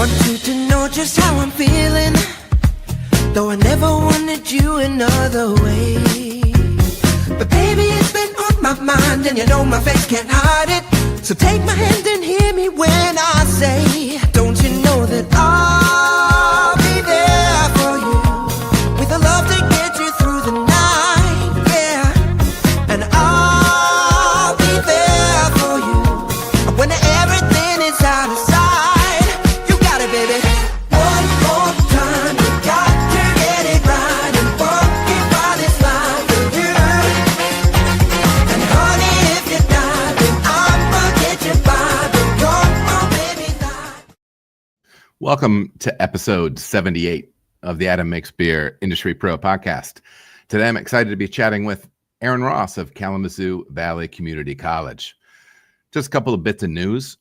Want you to know just how I'm feeling, though I never wanted you another way. But baby, it's been on my mind, and you know my face can't hide it. So take my hand and hear me when I say, don't you know that I'll be there for you, with a love to get you through the night, yeah. And I'll be there for you when everything is out of sight. You got it, baby. One more time, you got to get it right and walk it by this life for you. And honey, if you die, then I'ma get you by. But come on, baby, die. Welcome to episode 78 of the Adam Makes Beer Industry Pro podcast. Today, I'm excited to be chatting with Aaron Ross of Kalamazoo Valley Community College. Just a couple of bits of news.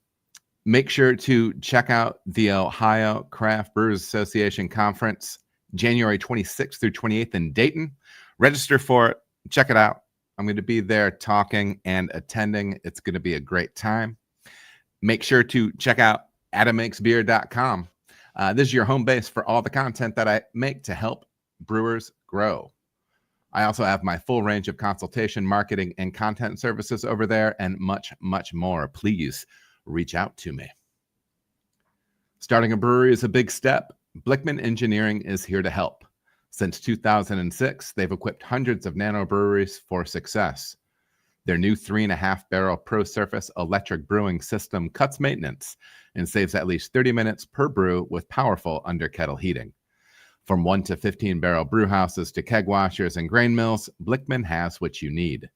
Make sure to check out the Ohio Craft Brewers Association Conference, January 26th through 28th in Dayton. Register for it. Check it out. I'm going to be there talking and attending. It's going to be a great time. Make sure to check out adammakesbeer.com. This is your home base for all the content that I make to help brewers grow. I also have my full range of consultation, marketing, and content services over there, and much, much more. Please reach out to me. Starting a brewery is a big step. Blickman Engineering is here to help. Since 2006, they've equipped hundreds of nano breweries for success. Their new 3.5 barrel Pro Surface electric brewing system cuts maintenance and saves at least 30 minutes per brew with powerful under kettle heating. From 1 to 15 barrel brew houses to keg washers and grain mills, Blickman has what you need.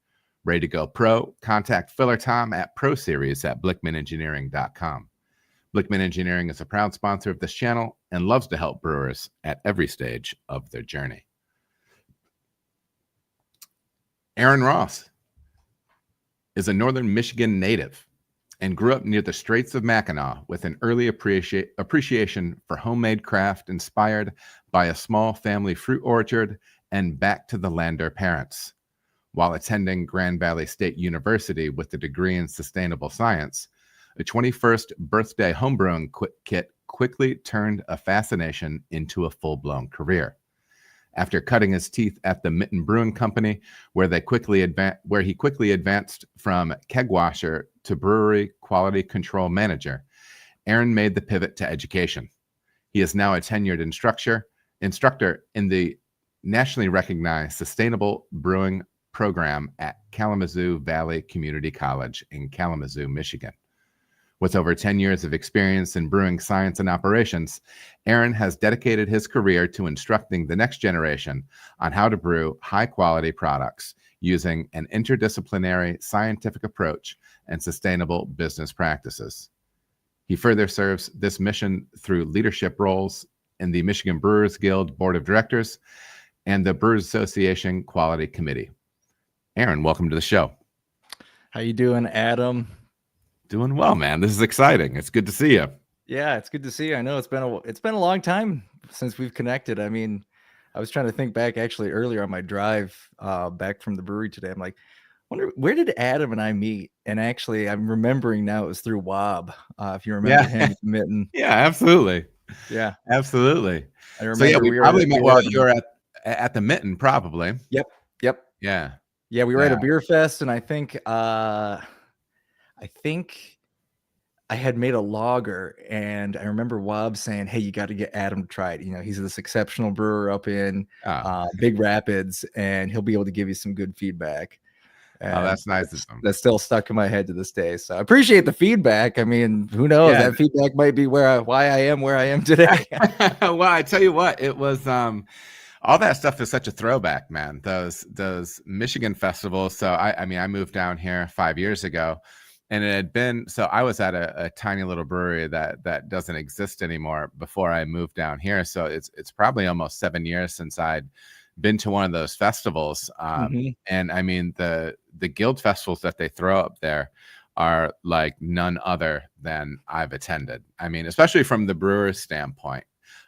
Ready to go pro? Contact Filler Tom at proseries@blickmanengineering.com. Blickman Engineering is a proud sponsor of this channel and loves to help brewers at every stage of their journey. Aaron Ross is a Northern Michigan native and grew up near the Straits of Mackinac with an early appreciation for homemade craft inspired by a small family fruit orchard and back to the Lander parents. While attending Grand Valley State University with a degree in sustainable science, a 21st birthday homebrewing kit quickly turned a fascination into a full-blown career. After cutting his teeth at the Mitten Brewing Company, where he quickly advanced from keg washer to brewery quality control manager, Aaron made the pivot to education. He is now a tenured instructor in the nationally recognized Sustainable Brewing program at Kalamazoo Valley Community College in Kalamazoo, Michigan. With over 10 years of experience in brewing science and operations, Aaron has dedicated his career to instructing the next generation on how to brew high-quality products using an interdisciplinary scientific approach and sustainable business practices. He further serves this mission through leadership roles in the Michigan Brewers Guild Board of Directors and the Brewers Association Quality Committee. Aaron, welcome to the show. How you doing, Adam? Doing well, man. This is exciting. It's good to see you. Yeah, it's good to see you. I know it's been a long time since we've connected. I mean, I was trying to think back actually earlier on my drive back from the brewery today. I'm like, wonder where did Adam and I meet? And actually, I'm remembering now it was through Wob. If you remember him, Mitten. Yeah, absolutely. Yeah, absolutely. I remember. So yeah, we probably met while you were at the Mitten, probably. Yep. Yeah. Yeah, we were at a beer fest, and I think I had made a lager, and I remember Wob saying, "Hey, you got to get Adam to try it. You know, he's this exceptional brewer up in Big Rapids, and he'll be able to give you some good feedback." And that's nice. That's still stuck in my head to this day. So I appreciate the feedback. I mean, who knows? Yeah. That feedback might be why I am where I am today. Well, I tell you what, it was all that stuff is such a throwback, man. Those Michigan festivals. So I mean, I moved down here 5 years ago, and it had been, so I was at a tiny little brewery that doesn't exist anymore before I moved down here. So it's probably almost 7 years since I'd been to one of those festivals. And I mean, the guild festivals that they throw up there are like none other than I've attended. I mean, especially from the brewer's standpoint.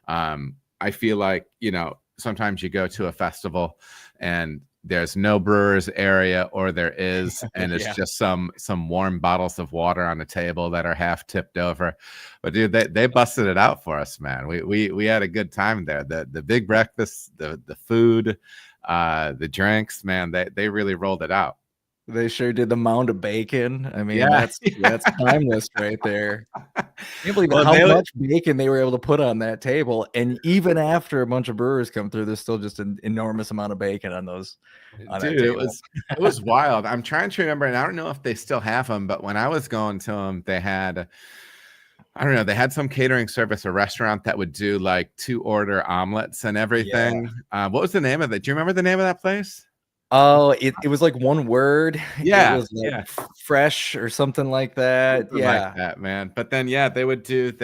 I feel like, you know, sometimes you go to a festival and there's no Brewers area, or there is, and it's Yeah. just some warm bottles of water on the table that are half tipped over. But dude, they busted it out for us, man. We had a good time there. The big breakfast, the food, the drinks, man, they really rolled it out. They sure did. The mound of bacon. I mean, Yeah. that's timeless right there. I can't believe Well, how they would- much bacon they were able to put on that table. And even after a bunch of Brewers come through, there's still just an enormous amount of bacon on that Dude, table. it was wild. I'm trying to remember, and I don't know if they still have them, but when I was going to them, they had, I don't know, they had some catering service, a restaurant that would do like 2-order omelets and everything. What was the name of it? Do you remember the name of that place? Oh, it was like one word. Yeah, It was like yeah. fresh or something like that. Something Yeah. like that, man. But then, yeah, they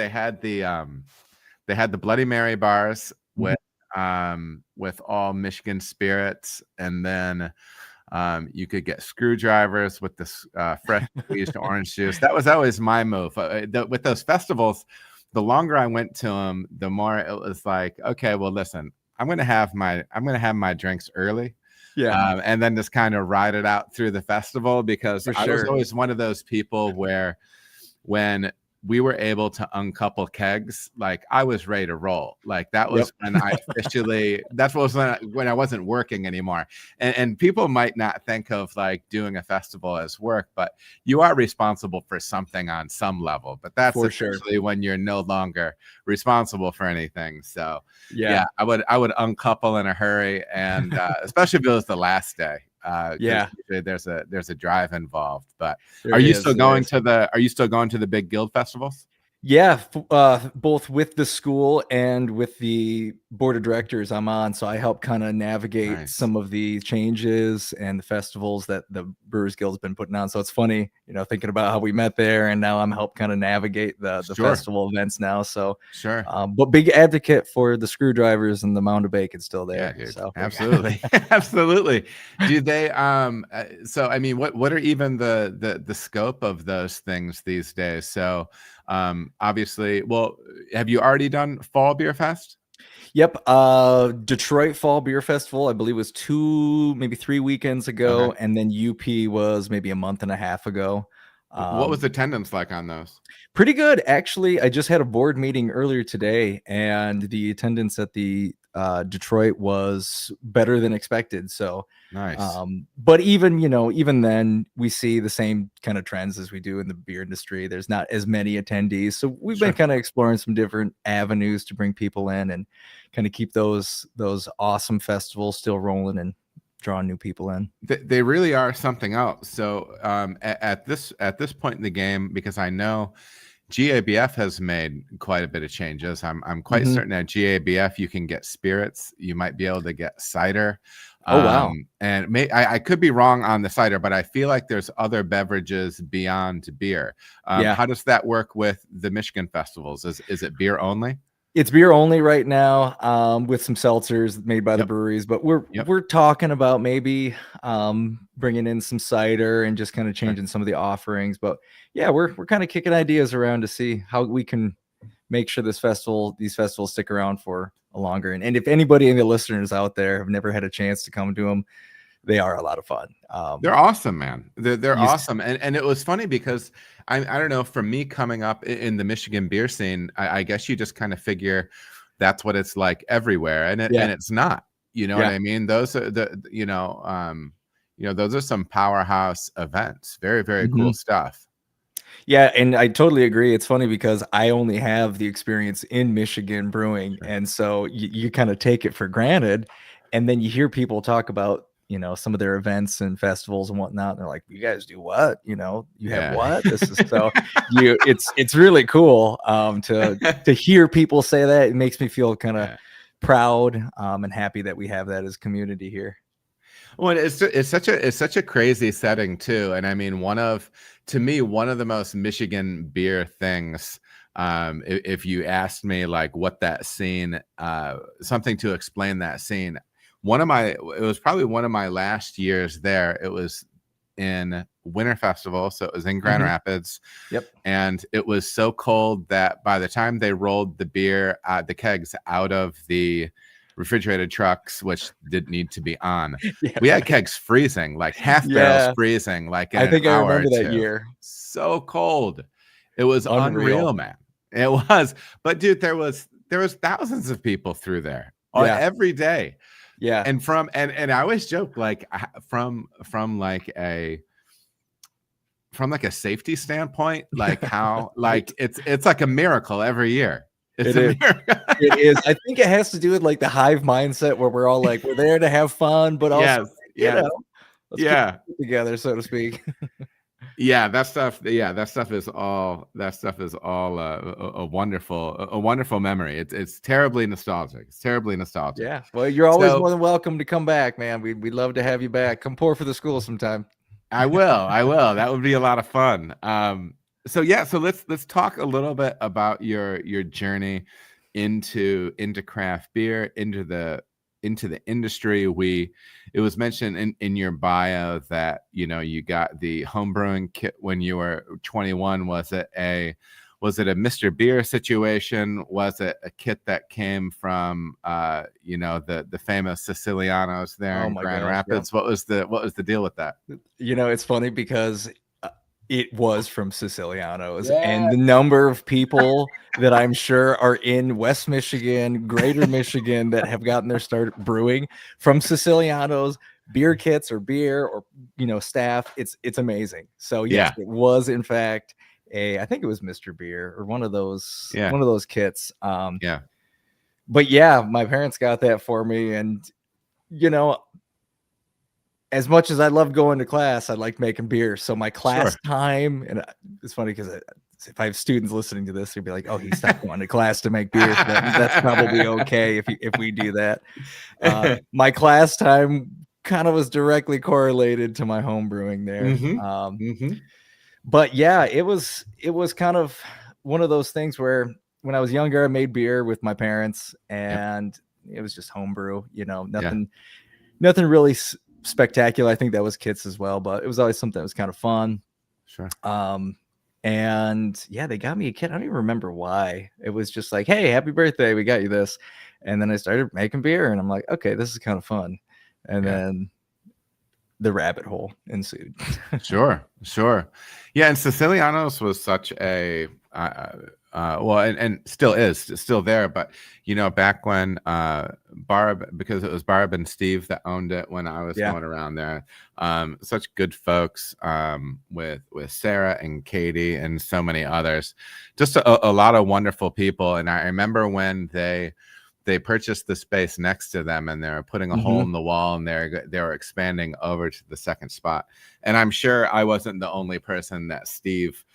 had the Bloody Mary bars with all Michigan spirits, and then you could get screwdrivers with this fresh squeezed orange juice. That was always my move. With those festivals, the longer I went to them, the more it was like, okay, well, listen, I'm gonna have my drinks early. Yeah. And then just kind of ride it out through the festival, because For I was sure. always one of those people where when we were able to uncouple kegs, like I was ready to roll. Like that was when I officially, that was when I wasn't working anymore. And people might not think of like doing a festival as work, but you are responsible for something on some level. But that's For sure. essentially when you're no longer responsible for anything. So yeah, I would uncouple in a hurry, and especially if it was the last day. Yeah. There's a drive involved. But There are you is, still there going is. to the big guild festivals? Yeah, both with the school and with the board of directors I'm on. So I help kind of navigate Nice. some of the changes and the festivals that the Brewers Guild's been putting on. So it's funny, thinking about how we met there, and now I'm help kind of navigate the Sure. festival events now. So Sure. but big advocate for the screwdrivers and the mound of bacon still Yeah, there. dude. So Absolutely. Absolutely. Do they so I mean, what are even the scope of those things these days? So obviously, well, have you already done Fall Beer Fest? Yep. Detroit Fall Beer Festival, I believe, was 2, maybe 3 weekends ago. Okay. And then UP was maybe a month and a half ago. What was attendance like on those? Pretty good, actually. I just had a board meeting earlier today, and the attendance at the Detroit was better than expected. So Nice. but even then, we see the same kind of trends as we do in the beer industry. There's not as many attendees, so we've been kind of exploring some different avenues to bring people in and kind of keep those awesome festivals still rolling and drawing new people in. They really are something else. So at this point in the game, because I know GABF has made quite a bit of changes. I'm quite certain at GABF you can get spirits. You might be able to get cider. Oh, wow. And I could be wrong on the cider, but I feel like there's other beverages beyond beer. Yeah. How does that work with the Michigan festivals? Is it beer only? It's beer only right now, with some seltzers made by the breweries, but we're talking about maybe bringing in some cider and just kind of changing some of the offerings. But yeah, we're kind of kicking ideas around to see how we can make sure these festivals stick around for a longer. And if anybody in the listeners out there have never had a chance to come to them, they are a lot of fun. They're awesome, man. They're awesome. And it was funny because I don't know, for me coming up in the Michigan beer scene, I guess you just kind of figure that's what it's like everywhere. And it's not, what I mean? Those are those are some powerhouse events. Very, very cool stuff. Yeah, and I totally agree. It's funny because I only have the experience in Michigan brewing, and so you kind of take it for granted, and then you hear people talk about some of their events and festivals and whatnot. And they're like, "You guys do what? You have what? This is so it's really cool to hear people say that. It makes me feel kind of proud and happy that we have that as community here." Well, it's such a crazy setting too, and I mean, to me, one of the most Michigan beer things. If you asked me like what that scene, something to explain that scene, it was probably one of my last years there. It was in Winter Festival, so it was in Grand Rapids. Yep. And it was so cold that by the time they rolled the beer, the kegs out of the refrigerated trucks, which did need to be on. Yeah, We had right. kegs freezing, like half barrels Yeah, freezing, like in I an think I hour or remember that two. year. So cold. It was Unreal. unreal, man. It was. But dude, there was thousands of people through there Yeah. every day. Yeah. And I always joke, like, from like a safety standpoint, like how Right. like it's like a miracle every year. It's It a is. miracle. It is. I think it has to do with like the hive mindset where we're all like, we're there to have fun, but also, Yes, you yes. know, let's keep Yeah. it together, so to speak. Yeah, that stuff is all a wonderful memory. It's terribly nostalgic. It's terribly nostalgic. Yeah. Well, you're always So more than welcome to come back, man. We'd love to have you back. Come pour for the school sometime. I will. That would be a lot of fun. So yeah, so let's talk a little bit about your journey into craft beer, into the industry. It was mentioned in your bio that you got the homebrewing kit when you were 21. Was it a Mr. Beer situation? Was it a kit that came from the famous Sicilianos there Oh in my Grand gosh, yeah. Rapids? What was the deal with that? It's funny because it was from Sicilianos, Yeah. and the number of people that I'm sure are in West Michigan, Greater Michigan, that have gotten their start brewing from Sicilianos beer kits or beer or staff. It's amazing. So yes, Yeah. it was in fact I think it was Mr. Beer or one of those kits. Yeah. But yeah, my parents got that for me, and as much as I loved going to class, I liked making beer. So my class time, and it's funny because if I have students listening to this, they'd be like, "Oh, he stopped going to class to make beer." So that's probably okay if we do that. My class time kind of was directly correlated to my home brewing there. But yeah, it was kind of one of those things where when I was younger, I made beer with my parents, and it was just homebrew. Nothing really spectacular. I think that was kits as well, but it was always something that was kind of fun. Sure. And yeah, they got me a kit. I don't even remember why. It was just like, hey, happy birthday, we got you this. And then I started making beer, and I'm like, okay, this is kind of fun. And then the rabbit hole ensued. Sure. Yeah, and Sicilianos was such a and still there, but back when Barb, because it was Barb and Steve that owned it when I was going around there, such good folks, with Sarah and Katie and so many others, just a lot of wonderful people. And I remember when they purchased the space next to them, and they were putting a hole in the wall, and they were expanding over to the second spot. And I'm sure I wasn't the only person that Steve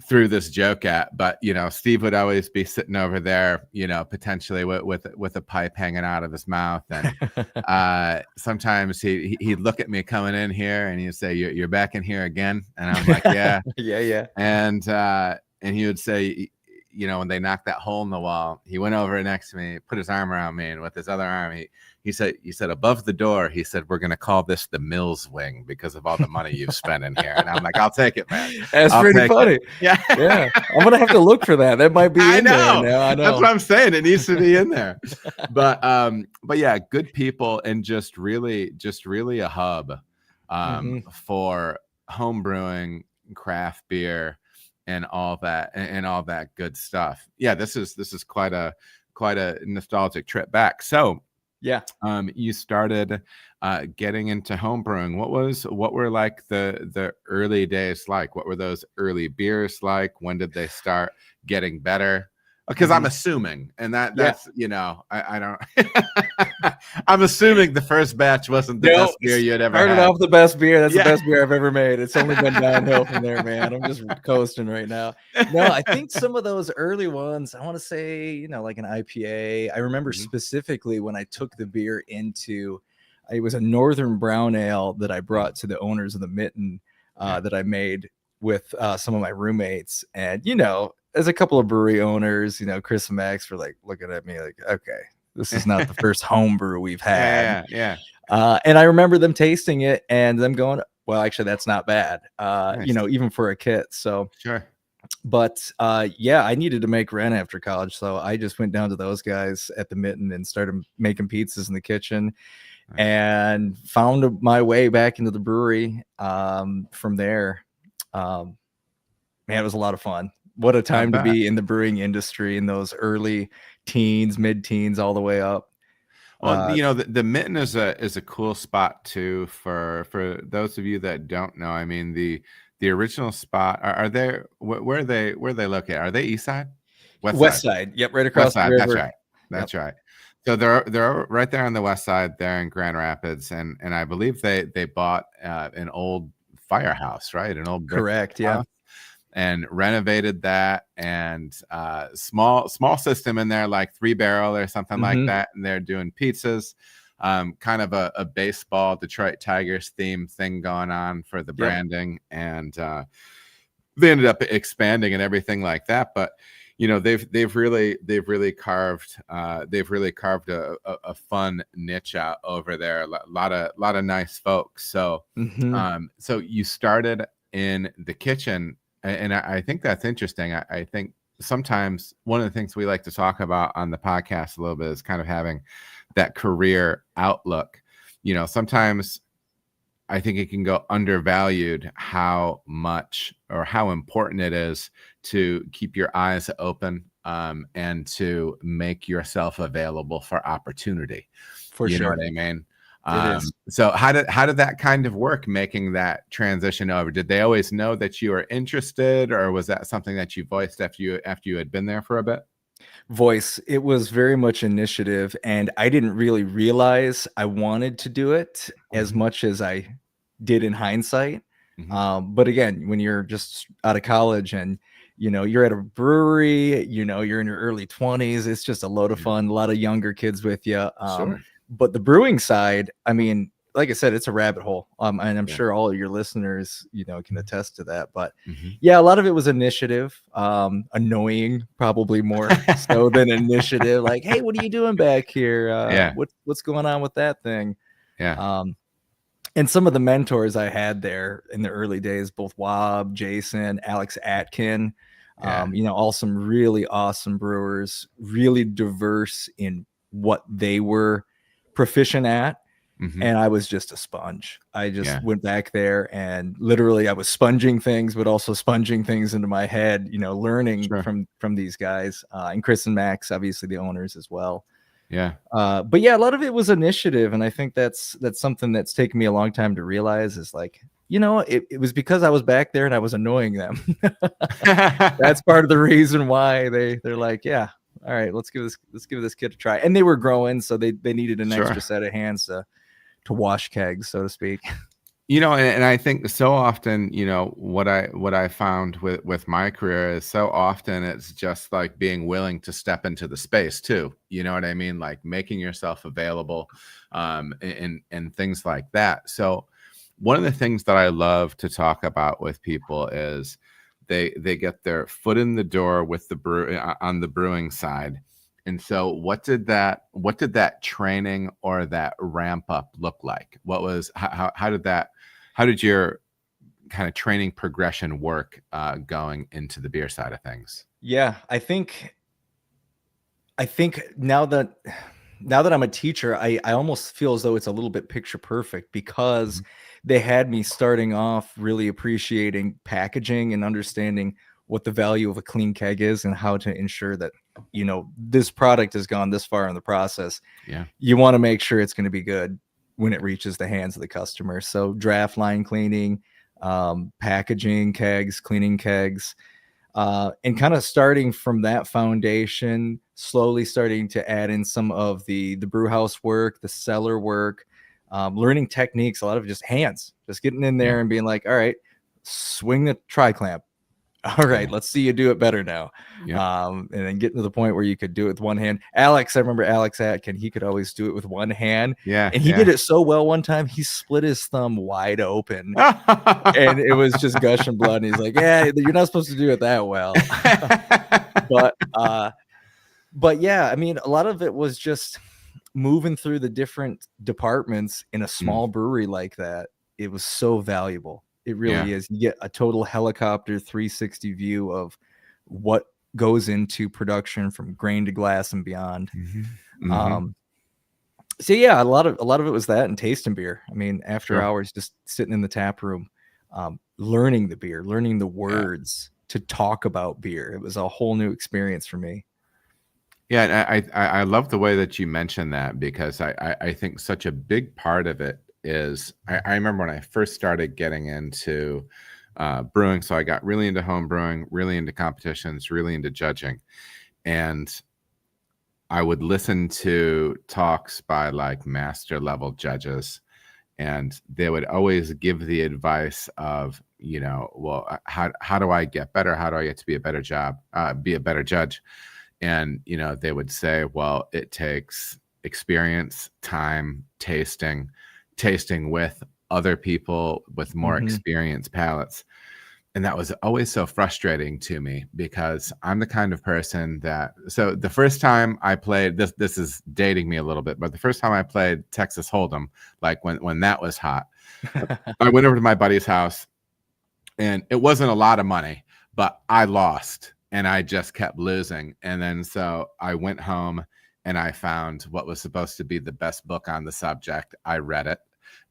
threw this joke at, but Steve would always be sitting over there, potentially with a pipe hanging out of his mouth, and sometimes he'd look at me coming in here, and he'd say, "You're back in here again?" And I'm like, "Yeah." yeah. And he would say, when they knocked that hole in the wall, he went over next to me, put his arm around me, and with his other arm, he said above the door, he said, "We're going to call this the Mills Wing because of all the money you've spent in here." And I'm like, "I'll take it, man." That's pretty funny. Yeah. I'm going to have to look for that. That might be in there now. I know. That's what I'm saying. It needs to be in there. But yeah, good people, and just really a hub for home brewing, craft beer, and all that good stuff. Yeah, this is quite a nostalgic trip back. So yeah, you started getting into home brewing. What were like the early days like? What were those early beers like? When did they start getting better? Because I'm assuming, and that's I don't. I'm assuming the first batch wasn't the best beer you had ever had. Started off the best beer. That's the best beer I've ever made. It's only been downhill from there, man. I'm just coasting right now. No, I think some of those early ones, I want to say, like an IPA. I remember specifically when I took the beer into, it was a Northern Brown Ale that I brought to the owners of the Mitten that I made with some of my roommates, and as a couple of brewery owners, Chris and Max were like looking at me like, okay, this is not the first home brew we've had. Yeah. And I remember them tasting it and them going, well, actually, that's not bad. Nice. Even for a kit. So sure. But yeah, I needed to make rent after college, so I just went down to those guys at the Mitten and started making pizzas in the kitchen, Nice. and found my way back into the brewery from there. Man, it was a lot of fun. What a time to be in the brewing industry in those early teens, mid-teens, all the way up. Well, the Mitten is a cool spot too for those of you that don't know. I mean, the original spot are they where are they located? Are they east side? West side. Yep, right West across the side. river. That's right. That's right. So they're right there on the west side there in Grand Rapids, and I believe they bought an old firehouse, right? An old brick Correct. Yeah. house, and renovated that, and small system in there, like 3-barrel or something like that, and they're doing pizzas, kind of a baseball Detroit Tigers theme thing going on for the branding, and they ended up expanding and everything like that. But they've really carved a fun niche out over there. A lot of nice folks. So so you started in the kitchen, and I think that's interesting. I think sometimes one of the things we like to talk about on the podcast a little bit is kind of having that career outlook. Sometimes I think it can go undervalued how much or how important it is to keep your eyes open, and to make yourself available for opportunity. For sure. You know what I mean? It is. So how did that kind of work, making that transition over? Did they always know that you were interested, or was that something that you voiced after you had been there for a bit? Voice. It was very much initiative, and I didn't really realize I wanted to do it as much as I did in hindsight. But again, when you're just out of college and you're at a brewery, you're in your early 20s, it's just a load of fun, a lot of younger kids with you. Sure. But the brewing side, I mean, like I said, it's a rabbit hole. And I'm sure all of your listeners, can attest to that. But yeah, a lot of it was initiative, annoying, probably more so than initiative. Like, hey, what are you doing back here? What's going on with that thing? Yeah. And some of the mentors I had there in the early days, both Wob, Jason, Alex Atkin, all some really awesome brewers, really diverse in what they were proficient at. And I was just a sponge. I just went back there and literally I was sponging things, but also sponging things into my head, learning from these guys, and Chris and Max, obviously the owners as well. Yeah. But yeah, a lot of it was initiative. And I think that's something that's taken me a long time to realize is like, it was because I was back there and I was annoying them. That's part of the reason why they're like, yeah, all right, let's give this kid a try. And they were growing, so they needed an extra set of hands to wash kegs, so to speak. And I think so often, what I found with my career is so often it's just like being willing to step into the space too. You know what I mean? Like making yourself available, and things like that. So one of the things that I love to talk about with people is they get their foot in the door with on the brewing side. And so what did that training or that ramp up look like? How did your kind of training progression work, going into the beer side of things? Yeah, I think now that I'm a teacher, I almost feel as though it's a little bit picture perfect because they had me starting off really appreciating packaging and understanding what the value of a clean keg is and how to ensure that, this product has gone this far in the process. Yeah. You want to make sure it's going to be good when it reaches the hands of the customer. So draft line cleaning, packaging kegs, cleaning kegs, and kind of starting from that foundation, slowly starting to add in some of the brew house work, the cellar work, learning techniques, a lot of just hands, just getting in there and being like, all right, swing the tri-clamp. All right, let's see you do it better now. And then getting to the point where you could do it with one hand. Alex, I remember Alex Atkin, he could always do it with one hand. Yeah. And he did it so well one time, he split his thumb wide open and it was just gushing blood. And he's like, yeah, you're not supposed to do it that well. But yeah, I mean, a lot of it was just moving through the different departments in a small brewery like that. It was so valuable. It really is. You get a total helicopter 360 view of what goes into production from grain to glass and beyond. So yeah, a lot of it was that and tasting beer. I mean, after hours, just sitting in the tap room, learning the beer, learning the words to talk about beer. It was a whole new experience for me. Yeah, I love the way that you mentioned that, because I think such a big part of it is, I remember when I first started getting into brewing, so I got really into home brewing, really into competitions, really into judging, and I would listen to talks by like master level judges, and they would always give the advice of, you know, well, how do I get better? How do I get to be a better judge? And, you know, they would say, well, it takes experience, time, tasting with other people with more experienced palates. And that was always so frustrating to me, because I'm the kind of person that, so the first time I played, this is dating me a little bit, but the first time I played Texas Hold'em, like when that was hot, I went over to my buddy's house, and it wasn't a lot of money, but I lost. And I just kept losing. And then so I went home and I found what was supposed to be the best book on the subject. I read it,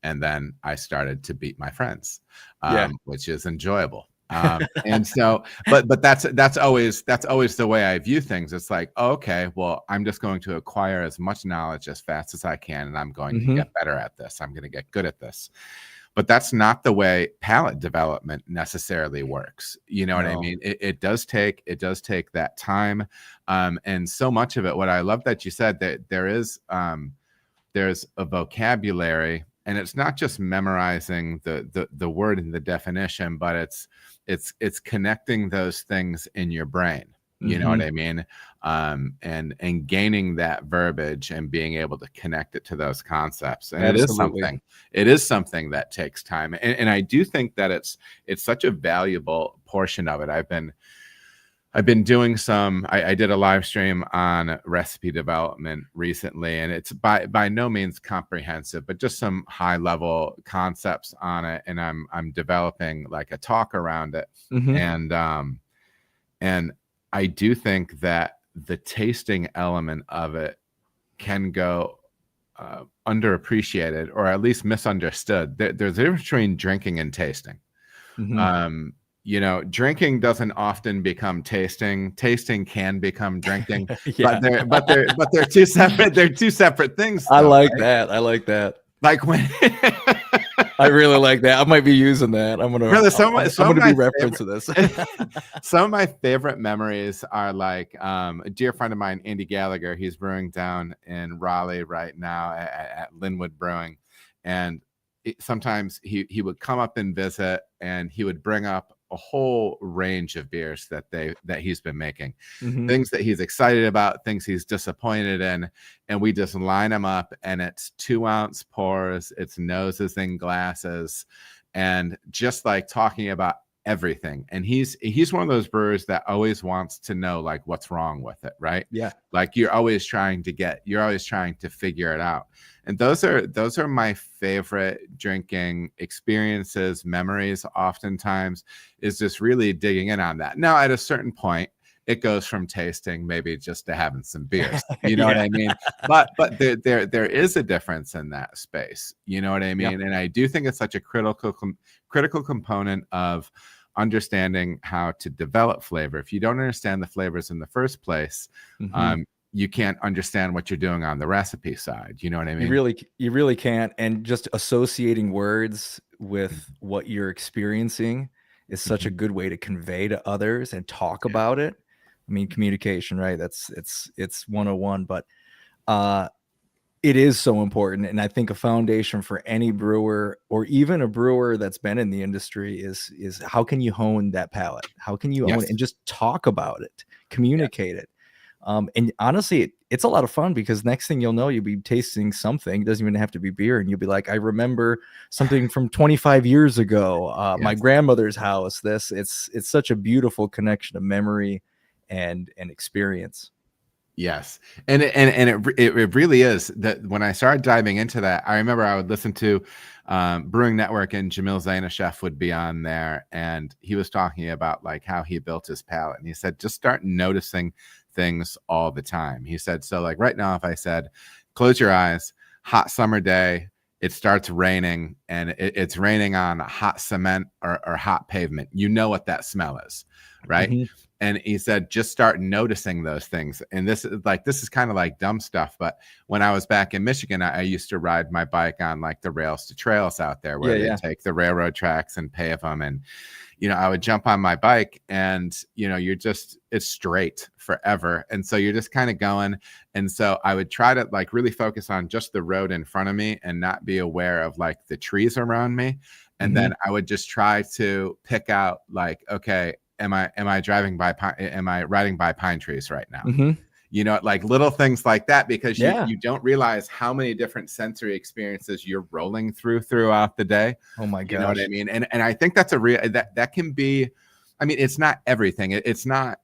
and then I started to beat my friends, which is enjoyable. And so, but that's always the way I view things. It's like, oh, okay, well, I'm just going to acquire as much knowledge as fast as I can, and I'm going to get better at this. I'm going to get good at this. But that's not the way palate development necessarily works. You know what I mean? It does take that time. And so much of it, what I love that you said, that there's a vocabulary, and it's not just memorizing the word and the definition, but it's connecting those things in your brain. You know what I mean? And gaining that verbiage and being able to connect it to those concepts. And it is something that takes time. And I do think that it's such a valuable portion of it. I've been doing I did a live stream on recipe development recently, and it's by no means comprehensive, but just some high level concepts on it. And I'm developing like a talk around it. And I do think that the tasting element of it can go underappreciated, or at least misunderstood. There's a difference between drinking and tasting. You know, drinking doesn't often become tasting. Tasting can become drinking, but they're two separate. They're two separate things. I like that. Like when I really like that. I might be using that. I'm gonna be referencing this. Some of my favorite memories are like a dear friend of mine, Andy Gallagher. He's brewing down in Raleigh right now at Linwood Brewing, and sometimes he would come up and visit, and he would bring up a whole range of beers that he's been making, things that he's excited about, things he's disappointed in, and we just line them up, and it's 2-ounce pours, it's noses in glasses, and just like talking about everything. And he's one of those brewers that always wants to know like what's wrong with it, right? Yeah, like you're always trying to figure it out. And those are my favorite drinking experiences, memories, oftentimes, is just really digging in on that. Now, at a certain point, it goes from tasting maybe just to having some beers. You know what I mean? But there is a difference in that space. You know what I mean? And I do think it's such a critical component of understanding how to develop flavor. If you don't understand the flavors in the first place, you can't understand what you're doing on the recipe side. You know what I mean? You really can't. And just associating words with what you're experiencing is such a good way to convey to others and talk about it. I mean, communication, right? It's 101, but it is so important. And I think a foundation for any brewer, or even a brewer that's been in the industry, is how can you hone that palate? How can you own it and just talk about it, communicate it? And honestly, it's a lot of fun, because next thing you'll know, you'll be tasting something. It doesn't even have to be beer. And you'll be like, I remember something from 25 years ago, my grandmother's house. It's such a beautiful connection of memory and experience. Yes. And it really is that when I started diving into that, I remember I would listen to Brewing Network, and Jamil Zainasheff would be on there, and he was talking about like how he built his palate. And he said, just start noticing things all the time. He said, so like right now, if I said, close your eyes, hot summer day, it starts raining, and it's raining on hot cement or hot pavement. You know what that smell is, right? Mhm. And he said, just start noticing those things. And this is kind of like dumb stuff. But when I was back in Michigan, I used to ride my bike on like the rails to trails out there where they take the railroad tracks and pave them. And, I would jump on my bike and, it's straight forever. And so you're just kind of going. And so I would try to like really focus on just the road in front of me and not be aware of like the trees around me. And then I would just try to pick out like, okay, am I riding by pine trees right now? Like little things like that, because you don't realize how many different sensory experiences you're rolling throughout the day. Oh my gosh. You know what I mean? And I think that's a real that can be, I mean, it's not everything. It's not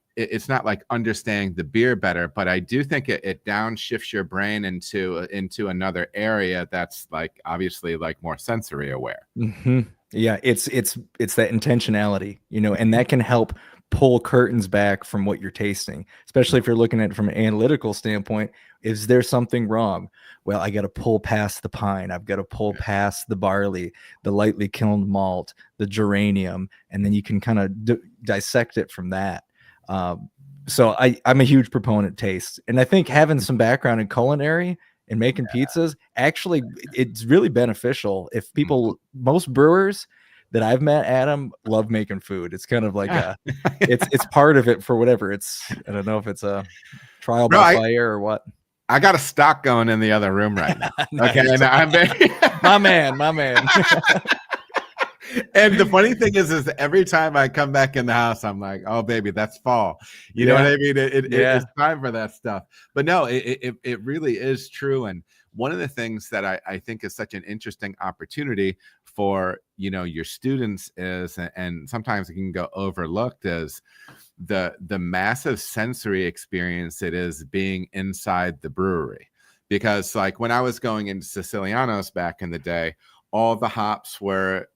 like understanding the beer better, but I do think it downshifts your brain into another area that's like obviously like more sensory aware. Yeah, it's that intentionality, and that can help pull curtains back from what you're tasting, especially if you're looking at it from an analytical standpoint. Is there something wrong? Well, I got to pull past the pine. I've got to pull past the barley, the lightly kilned malt, the geranium, and then you can kind of dissect it from that. So I'm a huge proponent of taste, and I think having some background in culinary and making pizzas, actually, it's really beneficial. If people, most brewers that I've met, Adam, love making food. It's kind of like it's part of it for whatever. I don't know if it's a trial by fire or what. I got a stock going in the other room right now. Nice. Okay, and my man. And the funny thing is that every time I come back in the house, I'm like, oh, baby, that's fall. You know what I mean? It's time for that stuff. But no, it really is true. And one of the things that I think is such an interesting opportunity for, your students is, and sometimes it can go overlooked, is the massive sensory experience it is being inside the brewery. Because like when I was going into Siciliano's back in the day, all the hops were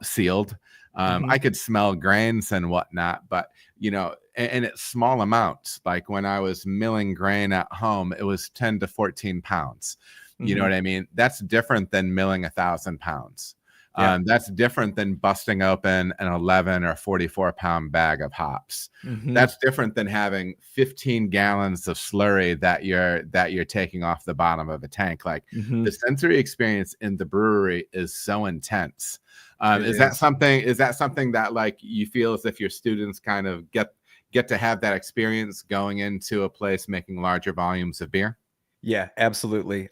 sealed. I could smell grains and whatnot, but and it's small amounts. Like when I was milling grain at home, it was 10 to 14 pounds. You know what I mean? That's different than milling 1,000 pounds. That's different than busting open an 11 or 44 pound bag of hops. That's different than having 15 gallons of slurry that you're taking off the bottom of a tank. Like the sensory experience in the brewery is so intense. Is that something that like you feel as if your students kind of get to have that experience going into a place making larger volumes of beer? Yeah, absolutely.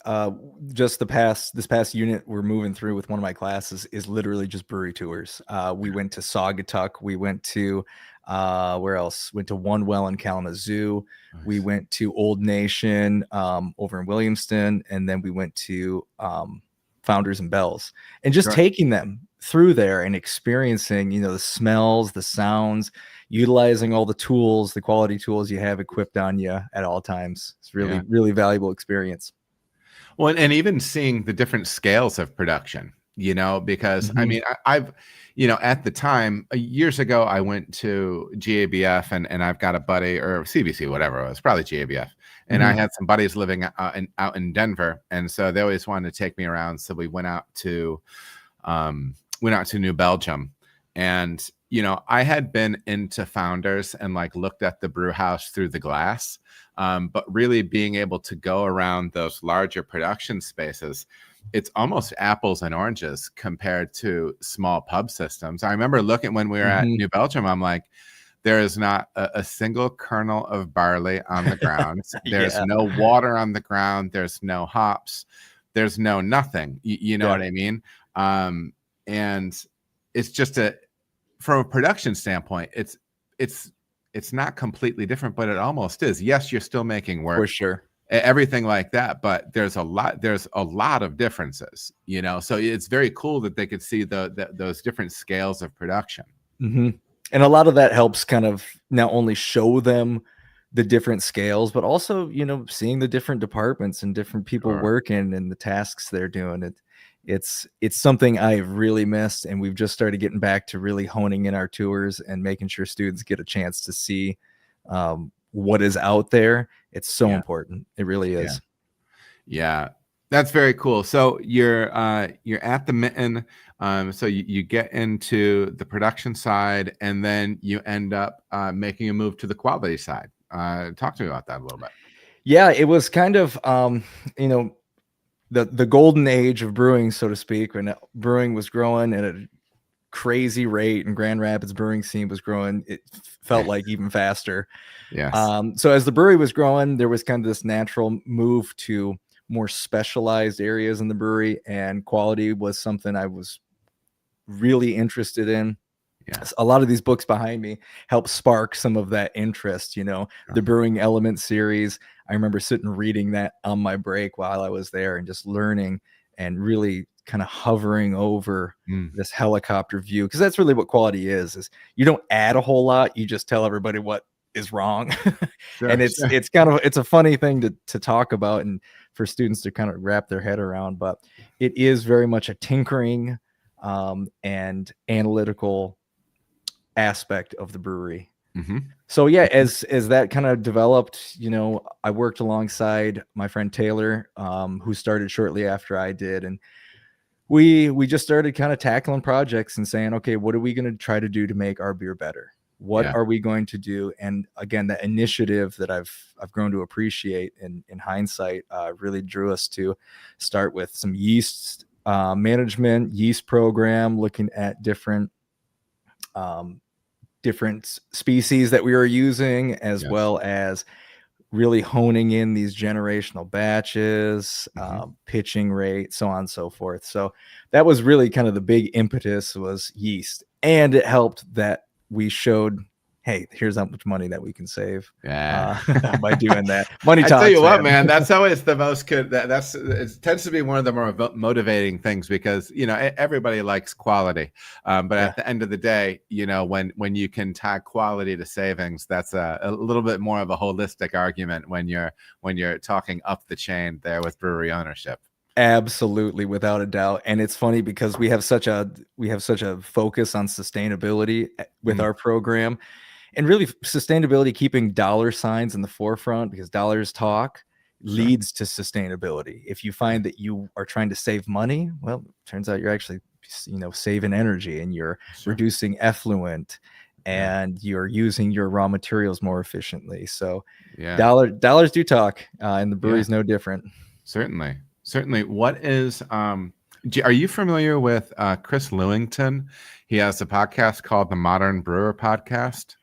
Just this past unit we're moving through with one of my classes is literally just brewery tours. We went to Saugatuck. We went to where else? Went to One Well in Kalamazoo. Nice. We went to Old Nation over in Williamston, and then we went to Founders and Bells, and just taking them through there and experiencing, the smells, the sounds, utilizing all the tools, the quality tools you have equipped on you at all times. It's really, really valuable experience. Well, and even seeing the different scales of production, because I mean, I've, at the time, years ago, I went to GABF and I've got a buddy, or CBC, whatever it was, probably GABF. And I had some buddies living out in Denver. And so they always wanted to take me around. So we went out to New Belgium. And, I had been into Founders and like looked at the brew house through the glass. But really being able to go around those larger production spaces, it's almost apples and oranges compared to small pub systems. I remember looking when we were at New Belgium, I'm like, there is not a single kernel of barley on the ground. There's no water on the ground. There's no hops. There's no nothing. You know what I mean? And it's just from a production standpoint, it's not completely different, but it almost is. Yes, you're still making work. For sure. Everything like that, but there's a lot of differences, so it's very cool that they could see those different scales of production. And a lot of that helps kind of not only show them the different scales, but also, seeing the different departments and different people Sure. working and the tasks they're doing. It's something I've really missed, and we've just started getting back to really honing in our tours and making sure students get a chance to see what is out there. It's so Yeah. important. It really Yeah. is. Yeah, that's very cool. So you're at the Mitten, so you get into the production side, and then you end up making a move to the quality side. Talk to me about that a little bit. Yeah, it was kind of you know, the golden age of brewing, so to speak, when brewing was growing at a crazy rate and Grand Rapids brewing scene was growing. It felt like even faster. Yes. So as the brewery was growing, there was kind of this natural move to more specialized areas in the brewery, and quality was something I was really interested in. Yeah. A lot of these books behind me help spark some of that interest. The Brewing Element series. I remember sitting reading that on my break while I was there and just learning and really kind of hovering over this helicopter view, because that's really what quality is you don't add a whole lot, you just tell everybody what is wrong. Sure, And it's a funny thing to talk about and for students to kind of wrap their head around, but it is very much a tinkering and analytical aspect of the brewery. So yeah, as that kind of developed, I worked alongside my friend Taylor, who started shortly after I did, and we just started kind of tackling projects and saying, okay, what are we going to try to do to make our beer better? What Yeah. are we going to do? And again, that initiative that I've grown to appreciate in hindsight really drew us to start with some yeast management, yeast program, looking at different species that we were using, as Yes. well as really honing in these generational batches, pitching rate, so on and so forth. So that was really kind of the big impetus, was yeast. And it helped that we showed, hey, here's how much money that we can save by doing that. Money I talks, tell you what, man, that's always the most it tends to be one of the more motivating things, because everybody likes quality, but at the end of the day, when you can tie quality to savings, that's a little bit more of a holistic argument when you're talking up the chain there with brewery ownership. Absolutely, without a doubt. And it's funny because we have such a focus on sustainability with our program, and really sustainability, keeping dollar signs in the forefront, because dollars talk, leads to sustainability. If you find that you are trying to save money, well, it turns out you're actually saving energy, and you're reducing effluent, and you're using your raw materials more efficiently. So dollars do talk, and the brewery is no different. Certainly. What is are you familiar with Chris Lewington? He has a podcast called the Modern Brewer Podcast.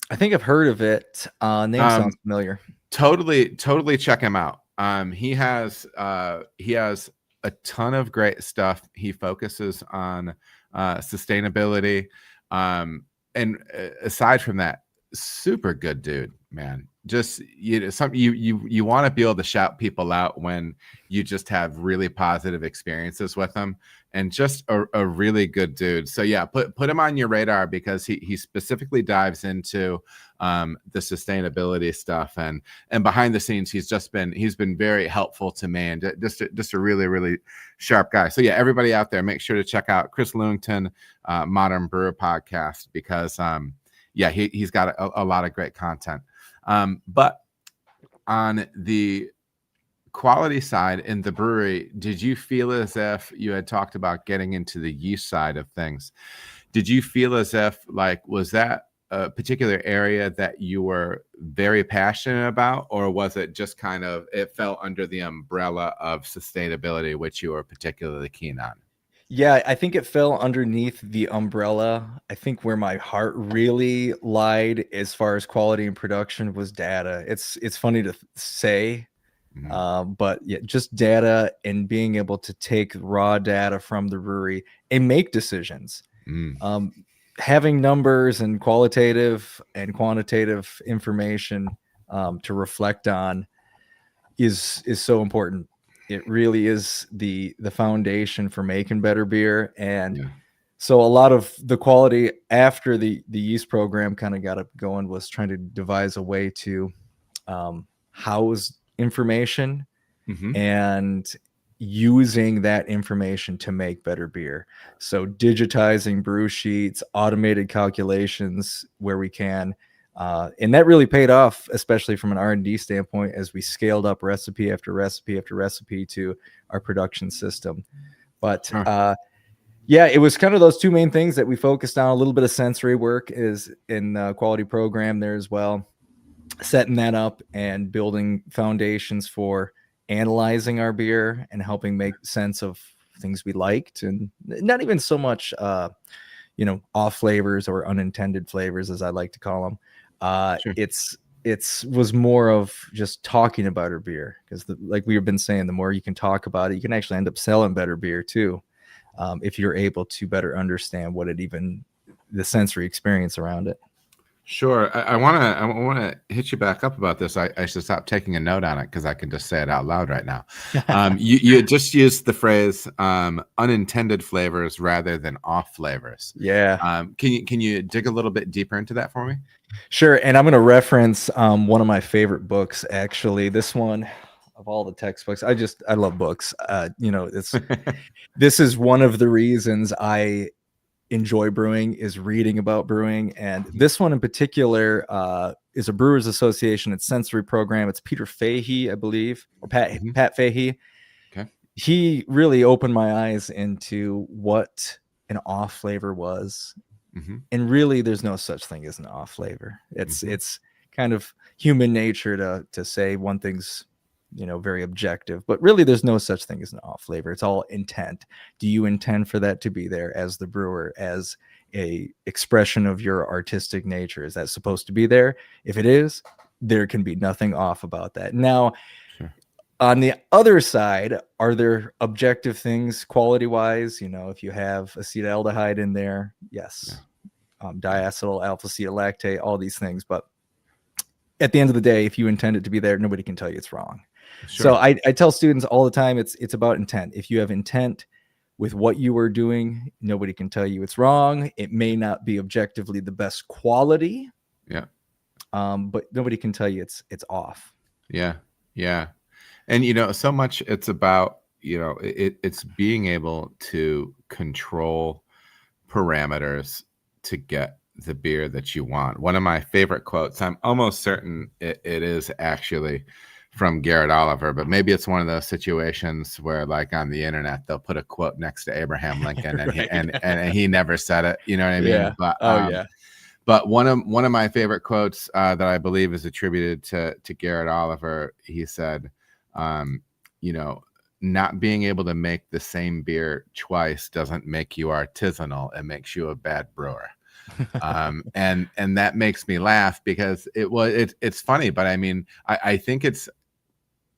I think I've heard of it. Name sounds familiar. Totally check him out. He has a ton of great stuff. He focuses on sustainability, and aside from that, super good dude, man. Just you want to be able to shout people out when you just have really positive experiences with them, and just a really good dude. So yeah, put him on your radar, because he specifically dives into the sustainability stuff, and behind the scenes he's been very helpful to me, and just a really sharp guy. So yeah, everybody out there, make sure to check out Chris Lewington, Modern Brewer Podcast, because he's got a lot of great content. But on the quality side in the brewery, did you feel as if you had talked about getting into the yeast side of things? Did you feel as if, was that a particular area that you were very passionate about, or was it just kind of, it fell under the umbrella of sustainability, which you were particularly keen on? Yeah, I think it fell underneath the umbrella. I think where my heart really lied as far as quality and production was data. It's funny to say, but yeah, just data, and being able to take raw data from the brewery and make decisions. Having numbers and qualitative and quantitative information to reflect on is so important. It really is the foundation for making better beer. And so a lot of the quality after the yeast program kind of got up going was trying to devise a way to house information Mhm. and using that information to make better beer. So digitizing brew sheets, automated calculations where we can. And that really paid off, especially from an R&D standpoint, as we scaled up recipe after recipe after recipe to our production system. But yeah, it was kind of those two main things that we focused on. A little bit of sensory work is in the quality program there as well, setting that up and building foundations for analyzing our beer and helping make sense of things we liked, and not even so much off flavors or unintended flavors, as I like to call them. Sure. It's was more of just talking about our beer, because like we've been saying, the more you can talk about it, you can actually end up selling better beer too, if you're able to better understand the sensory experience around it. Sure. I want to hit you back up about this. I should stop taking a note on it because I can just say it out loud right now. You just used the phrase unintended flavors rather than off flavors. Yeah. Can you dig a little bit deeper into that for me? Sure. And I'm going to reference one of my favorite books, actually. This one, of all the textbooks, I love books. This is one of the reasons I enjoy brewing, is reading about brewing. And this one in particular is a Brewers Association. It's sensory program. It's Peter Fahey, I believe, or Pat Fahey. Okay. He really opened my eyes into what an off flavor was. And really, there's no such thing as an off flavor. It's kind of human nature to say one thing's very objective, but really there's no such thing as an off flavor. It's all intent. Do you intend for that to be there as the brewer, as a expression of your artistic nature? Is that supposed to be there? If it is, there can be nothing off about that. Now, sure. On the other side, are there objective things quality wise? If you have acetaldehyde in there, yes. Diacetyl alpha-acetylactate, all these things. But at the end of the day, if you intend it to be there, nobody can tell you it's wrong. Sure. So I tell students all the time, it's about intent. If you have intent with what you are doing, nobody can tell you it's wrong. It may not be objectively the best quality. Yeah. But nobody can tell you it's off. Yeah. Yeah. And so much it's about, it's being able to control parameters to get the beer that you want. One of my favorite quotes, I'm almost certain it is actually from Garrett Oliver, but maybe it's one of those situations where, like, on the internet, they'll put a quote next to Abraham Lincoln and right. and he never said it. You know what I mean? Yeah. But, yeah. But one of my favorite quotes that I believe is attributed to Garrett Oliver, he said, not being able to make the same beer twice doesn't make you artisanal. It makes you a bad brewer. And that makes me laugh because it's funny, but I mean, I think it's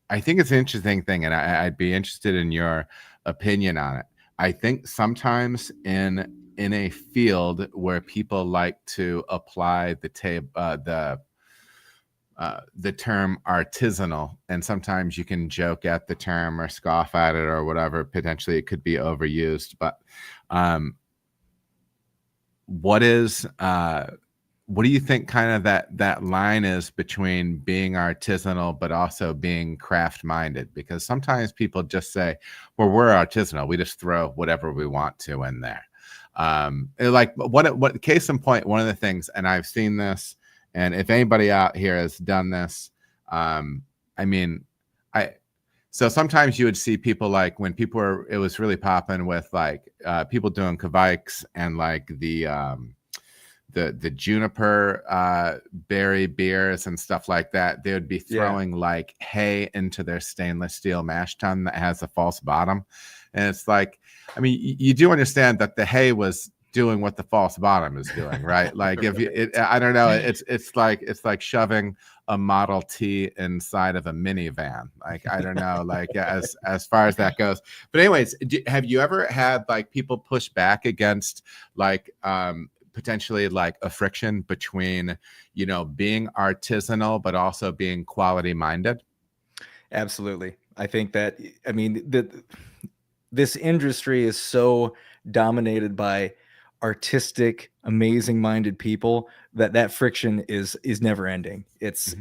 an interesting thing, and I'd be interested in your opinion on it. I think sometimes in a field where people like to apply the term artisanal, and sometimes you can joke at the term or scoff at it or whatever, potentially it could be overused, but what do you think kind of that line is between being artisanal but also being craft minded? Because sometimes people just say, well, we're artisanal, we just throw whatever we want to in there. Like what case in point, one of the things, and I've seen this, and if anybody out here has done this, so sometimes you would see people, like when it was really popping with like people doing Kveiks and like the juniper berry beers and stuff like that. They would be throwing like hay into their stainless steel mash tun that has a false bottom. And it's like, I mean, you do understand that the hay was doing what the false bottom is doing, right? Like I don't know, it's like shoving a Model T inside of a minivan. Like, I don't know, like as far as that goes. But anyways, have you ever had like people push back against like potentially like a friction between, being artisanal, but also being quality minded? Absolutely. I think that, I mean, this industry is so dominated by artistic, amazing minded people that friction is never ending. It's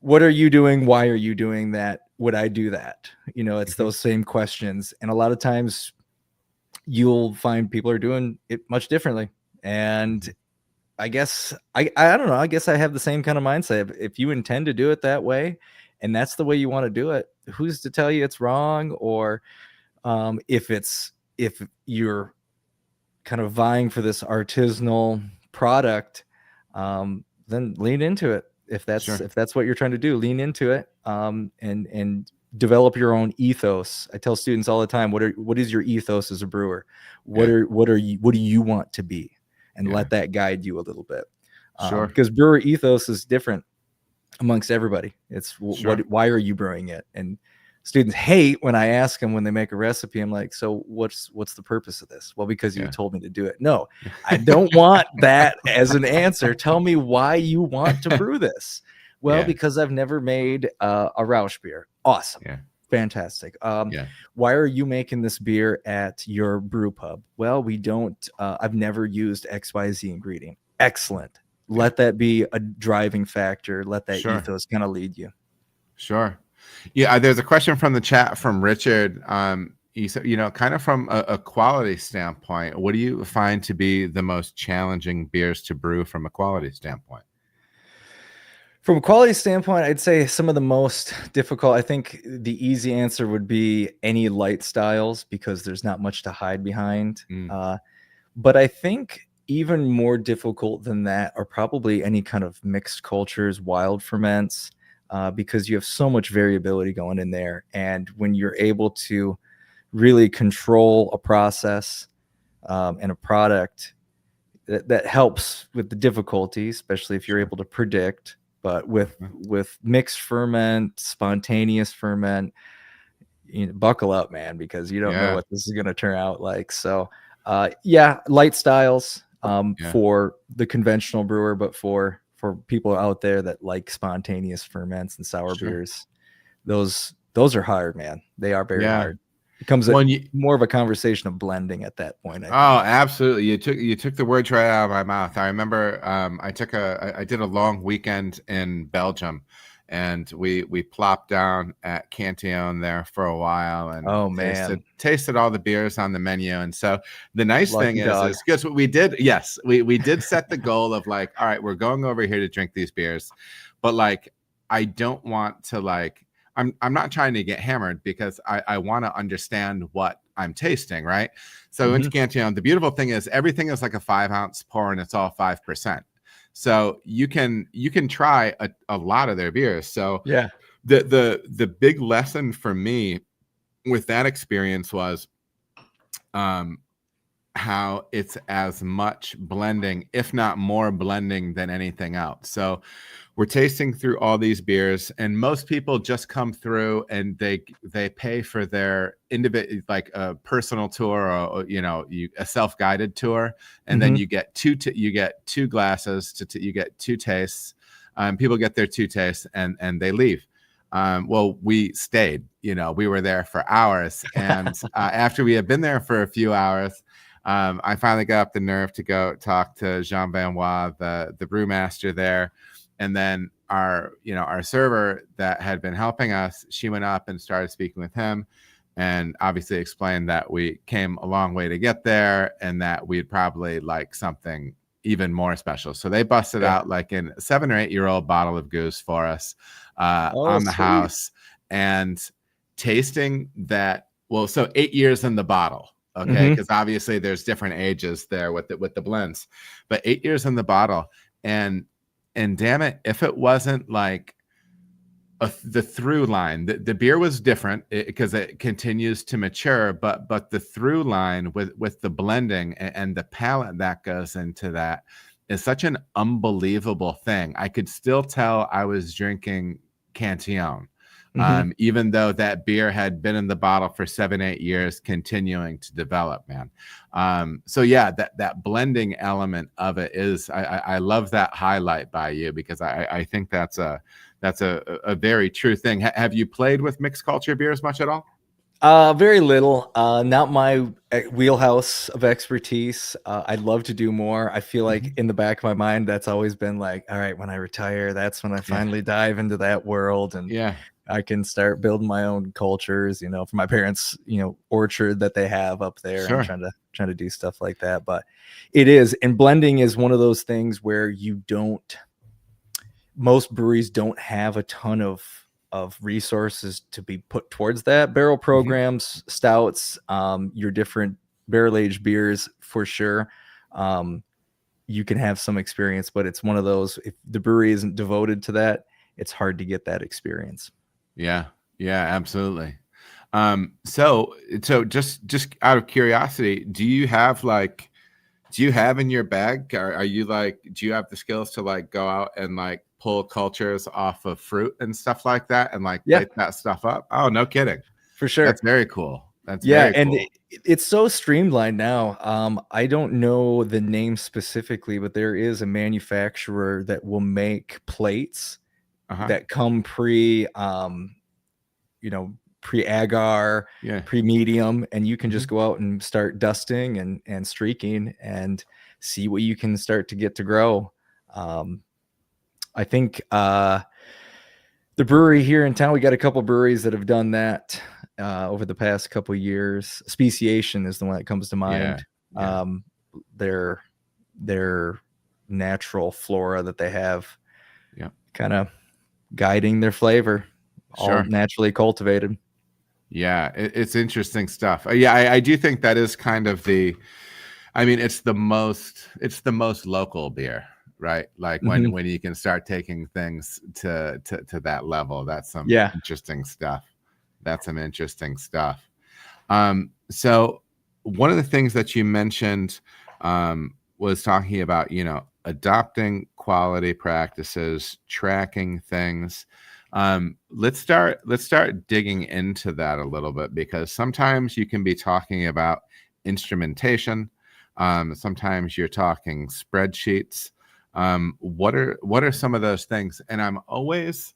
what are you doing? Why are you doing that? Would I do that? You know, it's Mhm. those same questions. And a lot of times you'll find people are doing it much differently. And Mhm. I guess I don't know. I guess I have the same kind of mindset. If you intend to do it that way, and that's the way you want to do it, who's to tell you it's wrong? Or if you're kind of vying for this artisanal product, then lean into it. If Sure. that's what you're trying to do, lean into it, and develop your own ethos. I tell students all the time, what is your ethos as a brewer? What Yeah. do you want to be? And Yeah. let that guide you a little bit. Sure. Because brewer ethos is different amongst everybody. It's Sure. why are you brewing it? And students hate when I ask them when they make a recipe. I'm like, so what's the purpose of this? Well, because you Yeah. told me to do it. No, I don't want that as an answer. Tell me why you want to brew this. Well, Yeah. because I've never made a Rausch beer. Awesome. Yeah. Fantastic. Yeah. Why are you making this beer at your brew pub? Well, we don't, I've never used XYZ ingredient. Excellent. Let that be a driving factor. Let that Sure. ethos kind of lead you. Sure. Yeah. There's a question from the chat from Richard. He said, kind of from a quality standpoint, what do you find to be the most challenging beers to brew from a quality standpoint? From a quality standpoint, I'd say some of the most difficult, I think the easy answer would be any light styles, because there's not much to hide behind. But I think even more difficult than that are probably any kind of mixed cultures, wild ferments, because you have so much variability going in there. And when you're able to really control a process and a product, that helps with the difficulty, especially if you're able to predict. But with mixed ferment, spontaneous ferment, buckle up, man, because you don't know what this is going to turn out like. So light styles for the conventional brewer, but for people out there that like spontaneous ferments and sour beers, those are hard, man. They are very hard. It becomes more of a conversation of blending at that point. Absolutely. You took the words right out of my mouth. I remember I did a long weekend in Belgium, and we plopped down at Cantillon there for a while and tasted all the beers on the menu. And so the nice thing is guess what we did? Yes, we did set the goal of like, all right, we're going over here to drink these beers, but like I don't want to like I'm not trying to get hammered, because I want to understand what I'm tasting, right? So we went to Cantillon. The beautiful thing is everything is like a 5-ounce pour, and it's all 5%. So you can try a lot of their beers. So the big lesson for me with that experience was how it's as much blending, if not more blending, than anything else. So we're tasting through all these beers, and most people just come through and they pay for their individual, like a personal tour, or a self-guided tour, and then you get two glasses you get 2 tastes. People get their 2 tastes and they leave. Well, we stayed. We were there for hours, and after we had been there for a few hours, I finally got up the nerve to go talk to Jean Benoit, the brewmaster there. And then our server that had been helping us, she went up and started speaking with him, and obviously explained that we came a long way to get there, and that we'd probably like something even more special. So they busted out like a 7 or 8 year old bottle of Goose for us on the house, and tasting that. Well, so 8 years in the bottle. Okay. Because obviously there's different ages there with the blends, but 8 years in the bottle. And damn it, if it wasn't like the through line, the beer was different because it continues to mature, but the through line with the blending and the palate that goes into that is such an unbelievable thing. I could still tell I was drinking Cantillon. Even though that beer had been in the bottle for 7-8 years, continuing to develop, man. So yeah, that blending element of it is, I love that highlight by you, because I think that's a very true thing. Have you played with mixed culture beers much at all? Very little. Not my wheelhouse of expertise. I'd love to do more. I feel like in the back of my mind, that's always been like, all right, when I retire, that's when I finally dive into that world, and Yeah. I can start building my own cultures, for my parents, orchard that they have up there, and Sure. trying to do stuff like that. But it is, and blending is one of those things where most breweries don't have a ton of resources to be put towards that. Barrel programs, stouts, your different barrel aged beers, for sure. You can have some experience, but it's one of those, if the brewery isn't devoted to that, it's hard to get that experience. Yeah, absolutely. So just out of curiosity, do you have in your bag, are you do you have the skills to go out and pull cultures off of fruit and stuff like that and plate that stuff up? Oh, no kidding. For sure. That's very cool. That's very cool. It's so streamlined now. I don't know the name specifically, but there is a manufacturer that will make plates that come pre-agar, pre-medium, and you can just go out and start dusting and streaking and see what you can start to get to grow. I think the brewery here in town, we got a couple breweries that have done that over the past couple of years. Speciation is the one that comes to mind. Their natural flora that they have, kind of guiding their flavor, all naturally cultivated. Yeah, it's interesting stuff. I do think that is kind of it's the most local beer, right? When you can start taking things to that level, that's some interesting stuff. That's some interesting stuff. So one of the things that you mentioned was talking about, adopting quality practices, tracking things. Let's start digging into that a little bit, because sometimes you can be talking about instrumentation. Sometimes you're talking spreadsheets. What are some of those things? And I'm always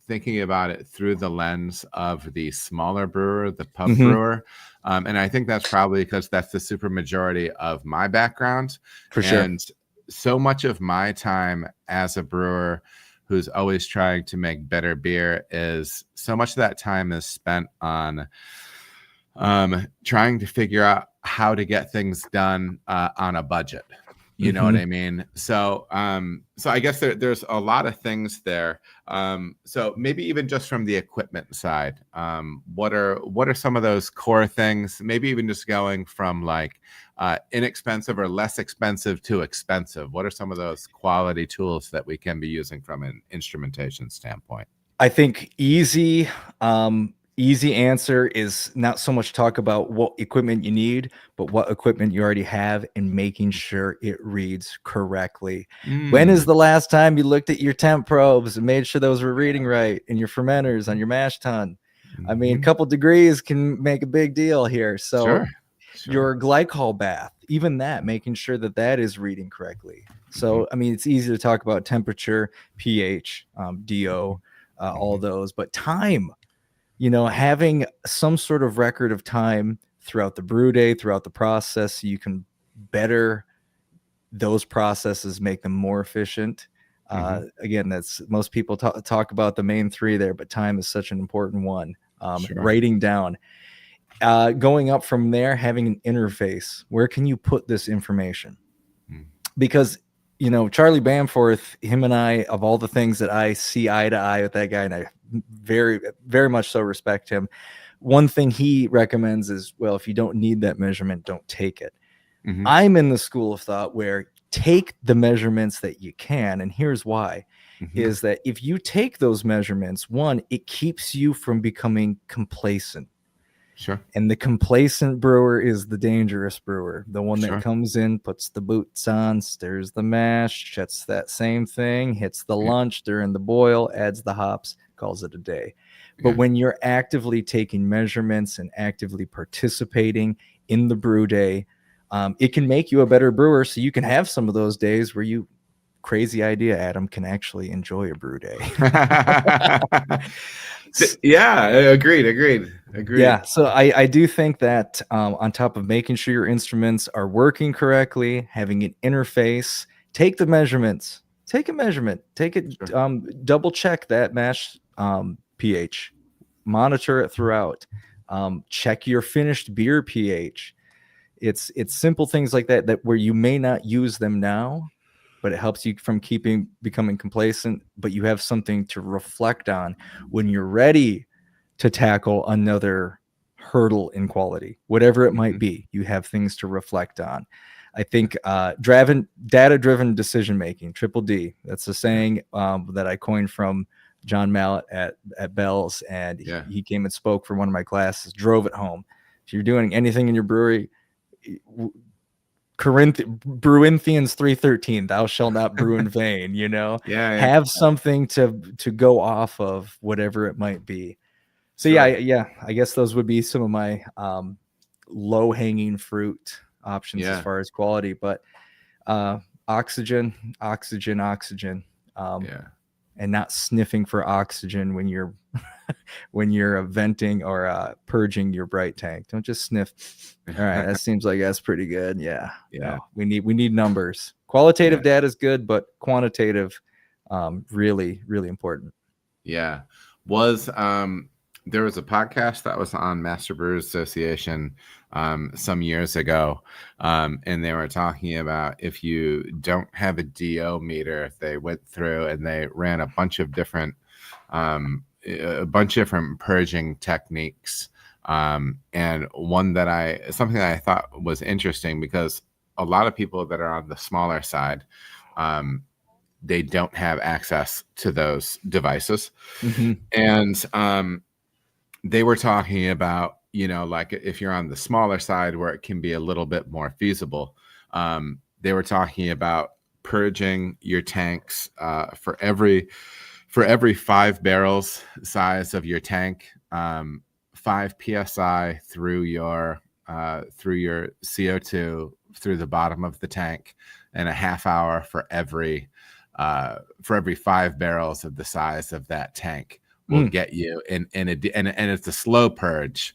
thinking about it through the lens of the smaller brewer, the pub brewer. And I think that's probably because that's the super majority of my background. For sure. And so much of my time as a brewer who's always trying to make better beer, is so much of that time is spent on trying to figure out how to get things done on a budget. You know what I mean? So I guess there's a lot of things there. So maybe even just from the equipment side, what are some of those core things? Maybe even just going from inexpensive or less expensive to expensive. What are some of those quality tools that we can be using from an instrumentation standpoint? I think easy answer is not so much talk about what equipment you need, but what equipment you already have and making sure it reads correctly. When is the last time you looked at your temp probes and made sure those were reading right, and your fermenters on your mash tun? I mean, a couple degrees can make a big deal here. So your glycol bath, even that, making sure that is reading correctly. So, I mean, it's easy to talk about temperature, pH, DO, all those, but time, having some sort of record of time throughout the brew day, throughout the process, so you can better those processes, make them more efficient. Again, that's most people talk about the main three there, but time is such an important one. Writing down, going up from there, having an interface. Where can you put this information? Because Charlie Bamforth, him and I, of all the things that I see eye to eye with that guy, and I very, very much so respect him, one thing he recommends is, well, if you don't need that measurement, don't take it. I'm in the school of thought where take the measurements that you can. And here's why, is that if you take those measurements, one, it keeps you from becoming complacent. And the complacent brewer is the dangerous brewer, the one that comes in, puts the boots on, stirs the mash, shuts that same thing, hits the lunch during the boil, adds the hops, calls it a day. But when you're actively taking measurements and actively participating in the brew day, it can make you a better brewer. So you can have some of those days where you, crazy idea, Adam, can actually enjoy a brew day. Yeah, agreed. Yeah, so I do think that on top of making sure your instruments are working correctly, having an interface, take the measurements, take a measurement, take it, Sure. double check that mash pH, monitor it throughout, check your finished beer pH. It's simple things like that where you may not use them now, but it helps you from becoming complacent, but you have something to reflect on when you're ready to tackle another hurdle in quality, whatever it might be. You have things to reflect on. I think data-driven decision making, triple D. That's a saying that I coined from John Mallett at Bell's, and he came and spoke for one of my classes, drove it home. If you're doing anything in your brewery, Corinthians 3:13, thou shalt not brew in vain, have something to go off of, whatever it might be. So Sure. I guess those would be some of my low-hanging fruit options as far as quality, but oxygen, and not sniffing for oxygen when you're venting or purging your bright tank. Don't just sniff. All right, that seems like that's pretty good. Yeah. No, we need numbers. Qualitative data is good, but quantitative, really, really important. Yeah. There was a podcast that was on Master Brewers Association some years ago, and they were talking about if you don't have a DO meter, they went through and they ran a bunch of different purging techniques, and something that I thought was interesting, because a lot of people that are on the smaller side, they don't have access to those devices, and they were talking about, like if you're on the smaller side where it can be a little bit more feasible, they were talking about purging your tanks for every 5 barrels size of your tank, 5 psi through your CO2 through the bottom of the tank, and a half hour for every 5 barrels of the size of that tank will get you and it's a slow purge,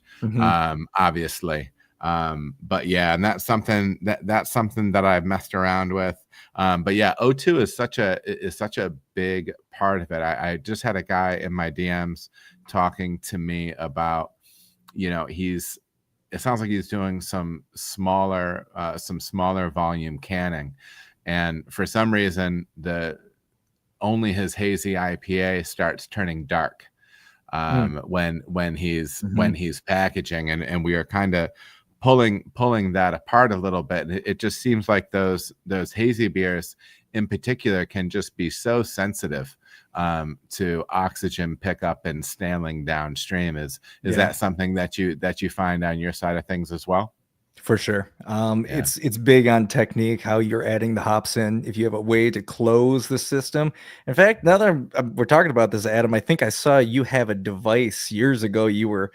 obviously. But yeah, and that's something that I've messed around with. But yeah, O2 is such a big part of it. I just had a guy in my DMs talking to me about, it sounds like he's doing some smaller volume canning, and for some reason only his hazy IPA starts turning dark when he's packaging, and we are kind of pulling that apart a little bit. It just seems like those hazy beers in particular can just be so sensitive to oxygen pickup and staling downstream. Is that something that you find on your side of things as well? For sure. It's big on technique, how you're adding the hops in, if you have a way to close the system. In fact, now that we're talking about this, Adam, I think I saw you have a device years ago. You were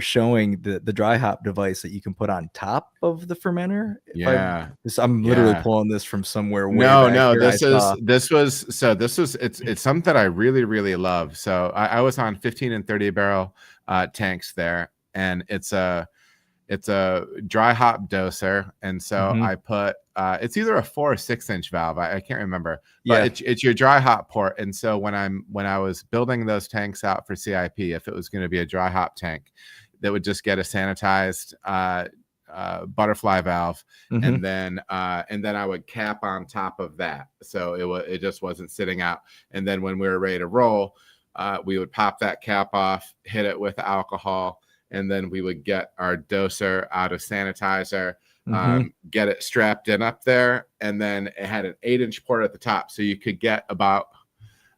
showing the dry hop device that you can put on top of the fermenter. I'm literally pulling this from somewhere way back here. It's something that I really, really love. So I was on 15 and 30 barrel tanks there, and it's a dry hop doser, and so I put it's either a 4 or 6 inch valve, I can't remember, but it's your dry hop port. And so when I was building those tanks out for CIP, if it was going to be a dry hop tank, that would just get a sanitized butterfly valve, and then I would cap on top of that, so it just wasn't sitting out. And then when we were ready to roll, we would pop that cap off, hit it with alcohol, and then we would get our doser out of sanitizer, get it strapped in up there, and then it had an 8-inch port at the top, so you could get about,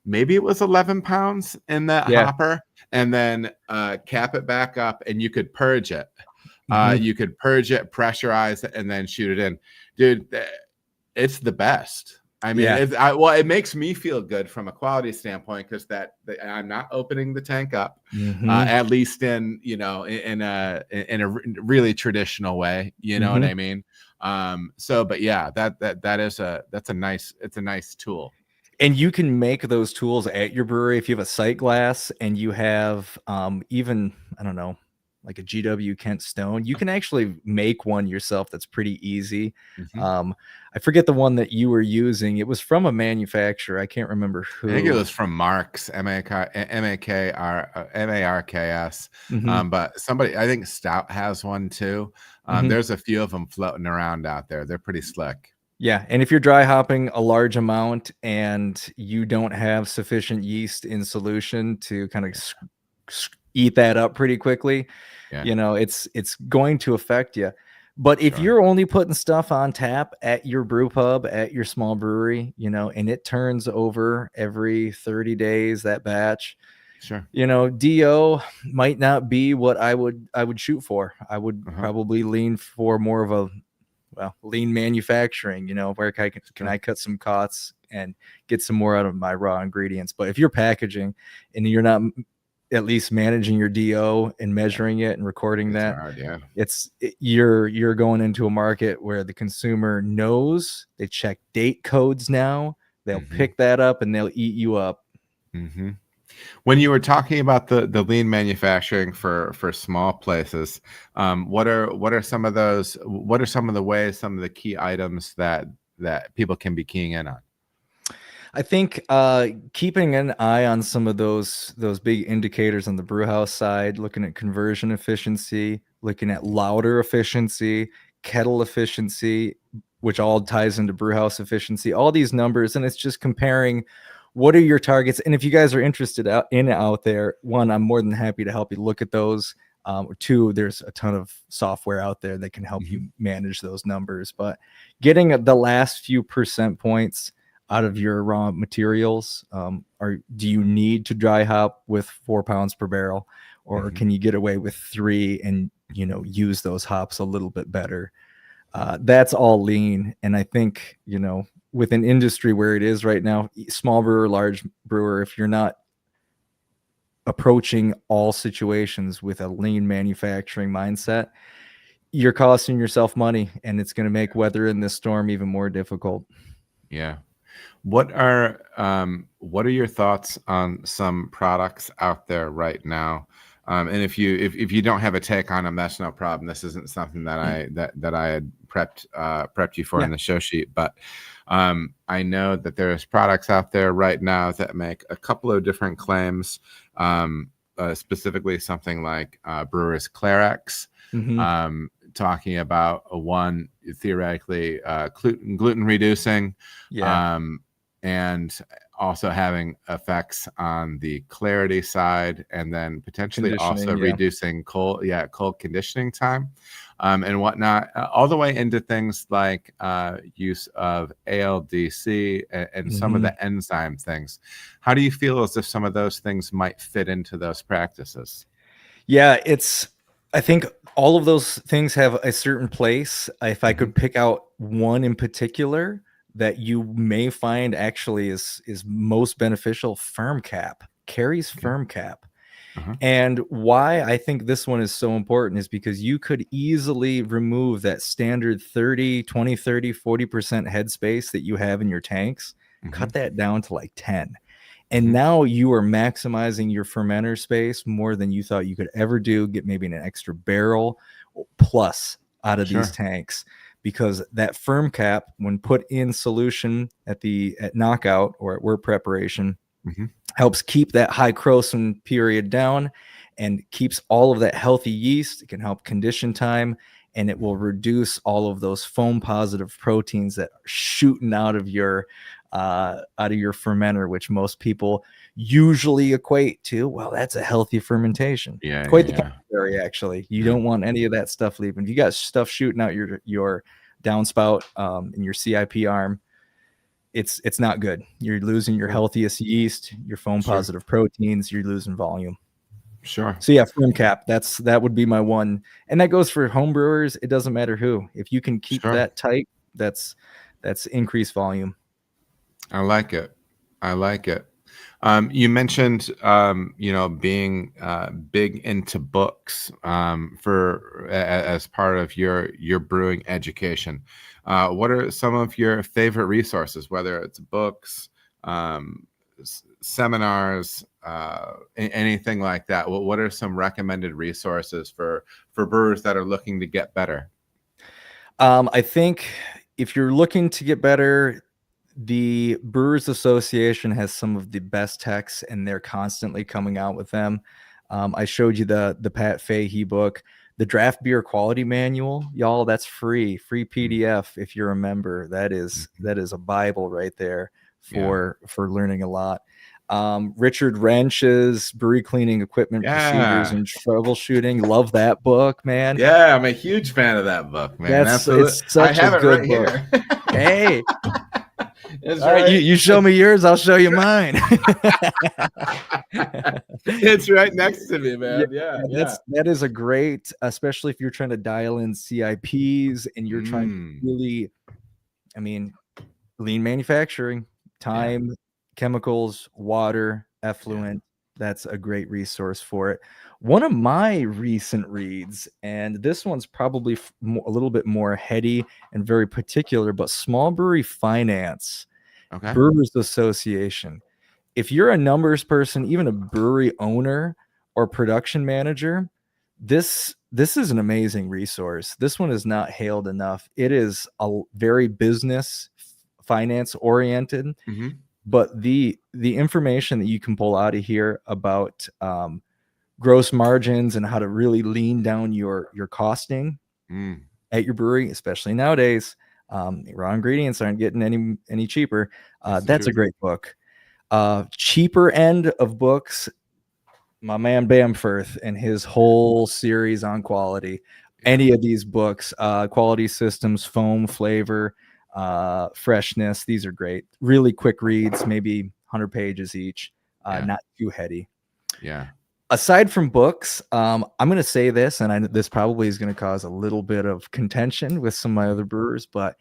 maybe it was 11 pounds in that hopper, and then cap it back up, and you could purge it. You could purge it, pressurize it, and then shoot it in. Dude, it's the best. I mean, it makes me feel good from a quality standpoint, because that I'm not opening the tank up, at least in a really traditional way. You know what I mean? But yeah, that's a nice tool. And you can make those tools at your brewery if you have a sight glass and you have even, I don't know, like a GW Kent Stone. You can actually make one yourself that's pretty easy. I forget the one that you were using. It was from a manufacturer. I can't remember who. I think it was from Marks, Marks. But somebody, I think Stout has one too. There's a few of them floating around out there. They're pretty slick. Yeah, and if you're dry hopping a large amount and you don't have sufficient yeast in solution to kind of eat that up pretty quickly, it's going to affect you. But if you're only putting stuff on tap at your brew pub, at your small brewery, and it turns over every 30 days, that batch, DO might not be what I would shoot for. I would probably lean for more of a lean manufacturing, where can I cut some costs and get some more out of my raw ingredients. But if you're packaging and you're not at least managing your DO and measuring it and recording you're going into a market where the consumer knows. They check date codes now. They'll pick that up and they'll eat you up. When you were talking about the lean manufacturing for small places, what are some of those? What are some of the ways, some of the key items that people can be keying in on? I think keeping an eye on some of those big indicators on the brew house side, looking at conversion efficiency, looking at lauter efficiency, kettle efficiency, which all ties into brew house efficiency, all these numbers, and it's just comparing what are your targets. And if you guys are interested out there, one, I'm more than happy to help you look at those. Or two, there's a ton of software out there that can help you manage those numbers. But getting the last few percent points out of your raw materials, do you need to dry hop with 4 pounds per barrel, or can you get away with 3 and use those hops a little bit better? That's all lean. And I think with an industry where it is right now, small brewer, large brewer, if you're not approaching all situations with a lean manufacturing mindset, you're costing yourself money, and it's going to make weather in this storm even more difficult. Yeah. What are your thoughts on some products out there right now? And if you don't have a take on them, that's no problem. This isn't something that I had prepped you for in the show sheet, but I know that there's products out there right now that make a couple of different claims, specifically something like Brewers Clarex, talking about one theoretically gluten reducing, and also having effects on the clarity side, and then potentially also reducing cold conditioning time, and whatnot, all the way into things like use of ALDC and some of the enzyme things. How do you feel as if some of those things might fit into those practices? Yeah, I think all of those things have a certain place. If I could pick out one in particular that you may find actually is most beneficial, firm cap. Kerry's firm cap. And why I think this one is so important is because you could easily remove that standard 30, 20, 30, 40% headspace that you have in your tanks, cut that down to like 10. And now you are maximizing your fermenter space more than you thought you could ever do. Get maybe an extra barrel plus out of these tanks, because that firm cap, when put in solution at knockout or at wort preparation, helps keep that high Croson period down and keeps all of that healthy yeast. It can help condition time, and it will reduce all of those foam positive proteins that are shooting out of your fermenter, which most people usually equate to, well, that's a healthy fermentation. Quite the contrary, actually. You don't want any of that stuff leaving. If you got stuff shooting out your downspout in your CIP arm, it's not good. You're losing your healthiest yeast, your foam positive proteins, you're losing volume. So yeah, firm cap, that would be my one. And that goes for home brewers. It doesn't matter who. If you can keep that tight, that's increased volume. I like it. You mentioned, being big into books as part of your brewing education. What are some of your favorite resources, whether it's books, seminars, anything like that? What are some recommended resources for brewers that are looking to get better? I think if you're looking to get better, the Brewers Association has some of the best texts, and they're constantly coming out with them. I showed you the Pat Fahey book, the Draft Beer Quality Manual, y'all. That's free PDF if you're a member. That is a Bible right there for learning a lot. Richard Wrench's Brewery Cleaning Equipment Procedures and Troubleshooting. Love that book, man. Yeah, I'm a huge fan of that book, man. It's such a good book. Here. Hey. All right, you show me yours, I'll show you mine. It's right next to me, man. Yeah. That is a great, especially if you're trying to dial in CIPs and you're trying to really, I mean, lean manufacturing, time, chemicals, water, effluent. That's a great resource for it. One of my recent reads, and this one's probably a little bit more heady and very particular, but Small Brewery Finance, Brewers Association. If you're a numbers person, even a brewery owner or production manager, this is an amazing resource. This one is not hailed enough. It is a very business finance oriented, but the information that you can pull out of here about gross margins and how to really lean down your costing at your brewery, especially nowadays, raw ingredients aren't getting any cheaper. That's a great book. Cheaper end of books, my man Bamforth and his whole series on quality. Any of these books, quality systems, foam, flavor, freshness, these are great. Really quick reads, maybe 100 pages each, not too heady. Aside from books, I'm going to say this, and this probably is going to cause a little bit of contention with some of my other brewers, but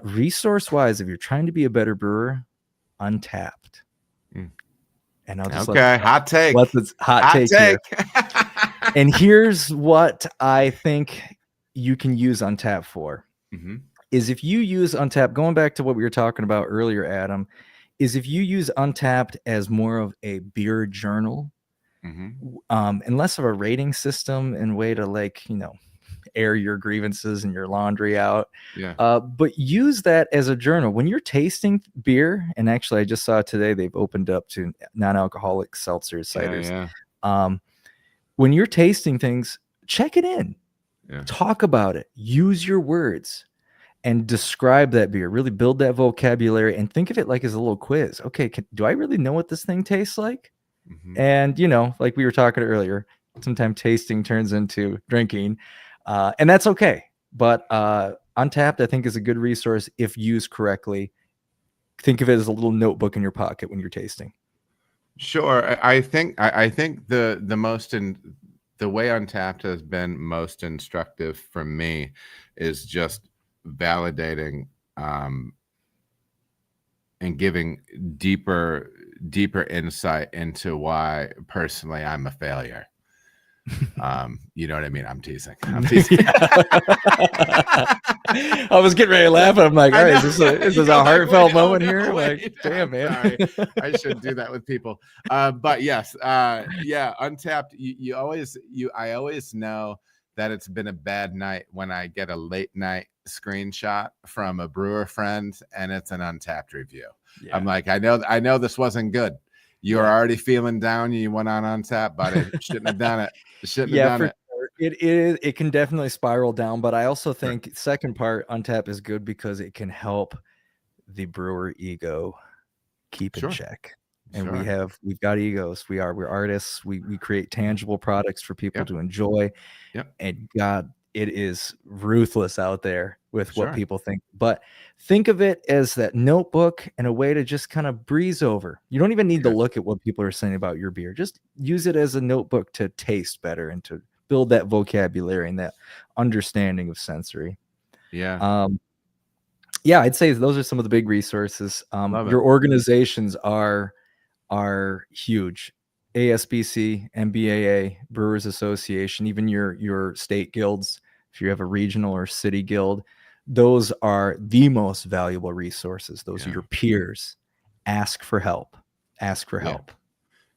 resource-wise, if you're trying to be a better brewer, Untapped. And I'll just hot take. Hot take. Here. And here's what I think you can use Untapped for. Is if you use Untapped, going back to what we were talking about earlier, Adam, is if you use Untapped as more of a beer journal, and less of a rating system and way to air your grievances and your laundry out. But use that as a journal when you're tasting beer. And actually, I just saw today they've opened up to non-alcoholic seltzers, ciders. When you're tasting things, check it in. Talk about it. Use your words and describe that beer. Really build that vocabulary and think of it like as a little quiz. Okay, do I really know what this thing tastes like? And like we were talking earlier, sometimes tasting turns into drinking, and that's okay. But Untapped, I think, is a good resource if used correctly. Think of it as a little notebook in your pocket when you're tasting. Sure, I think the way Untapped has been most instructive for me is just validating and giving deeper insight into why personally I'm a failure. You know what I mean? I'm teasing. I was getting ready to laugh, and I'm like, all right, is this a heartfelt moment here? Like, damn, man. Sorry. I shouldn't do that with people. But yes, Untapped, I always know that it's been a bad night when I get a late night screenshot from a brewer friend and it's an Untapped review. I'm like, I know this wasn't good. You're already feeling down. You went on Untapped, buddy. Shouldn't have done it. Shouldn't have done it. Sure. It can definitely spiral down, but I also think second part, Untapped is good because it can help the brewer ego keep in check. And we've got egos. We're artists. We create tangible products for people to enjoy. And God, it is ruthless out there with what people think. But think of it as that notebook and a way to just kind of breeze over. You don't even need to look at what people are saying about your beer. Just use it as a notebook to taste better and to build that vocabulary and that understanding of sensory. I'd say those are some of the big resources. Your organizations are huge. ASBC, MBAA, Brewers Association, even your state guilds, if you have a regional or city guild, those are the most valuable resources. Those are your peers. ask for help. Ask for Yeah. help.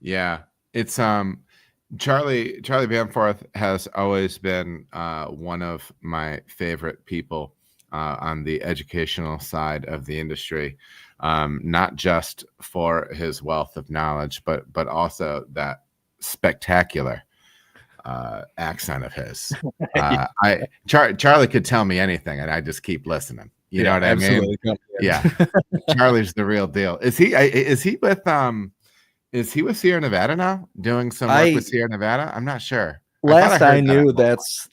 Yeah. It's Charlie Bamforth has always been one of my favorite people on the educational side of the industry, not just for his wealth of knowledge, but also that spectacular accent of his. Charlie could tell me anything, and I just keep listening. You know what I mean? Yeah, Charlie's the real deal. Is he with Sierra Nevada now, doing some work with Sierra Nevada? I'm not sure. Last I knew, that's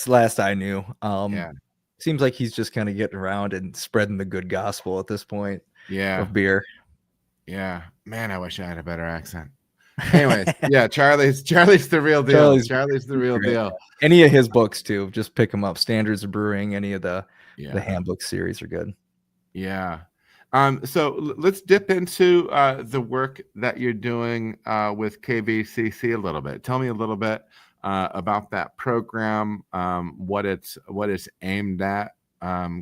last I knew. Yeah. Seems like he's just kind of getting around and spreading the good gospel at this point. Yeah. Of beer. Yeah, man, I wish I had a better accent. Anyways, yeah, Charlie's the real deal. Charlie's the real deal. Any of his books too, just pick them up. Standards of Brewing, any of the handbook series are good. Yeah. So let's dip into the work that you're doing with KVCC a little bit. Tell me a little bit about that program, what it's aimed at,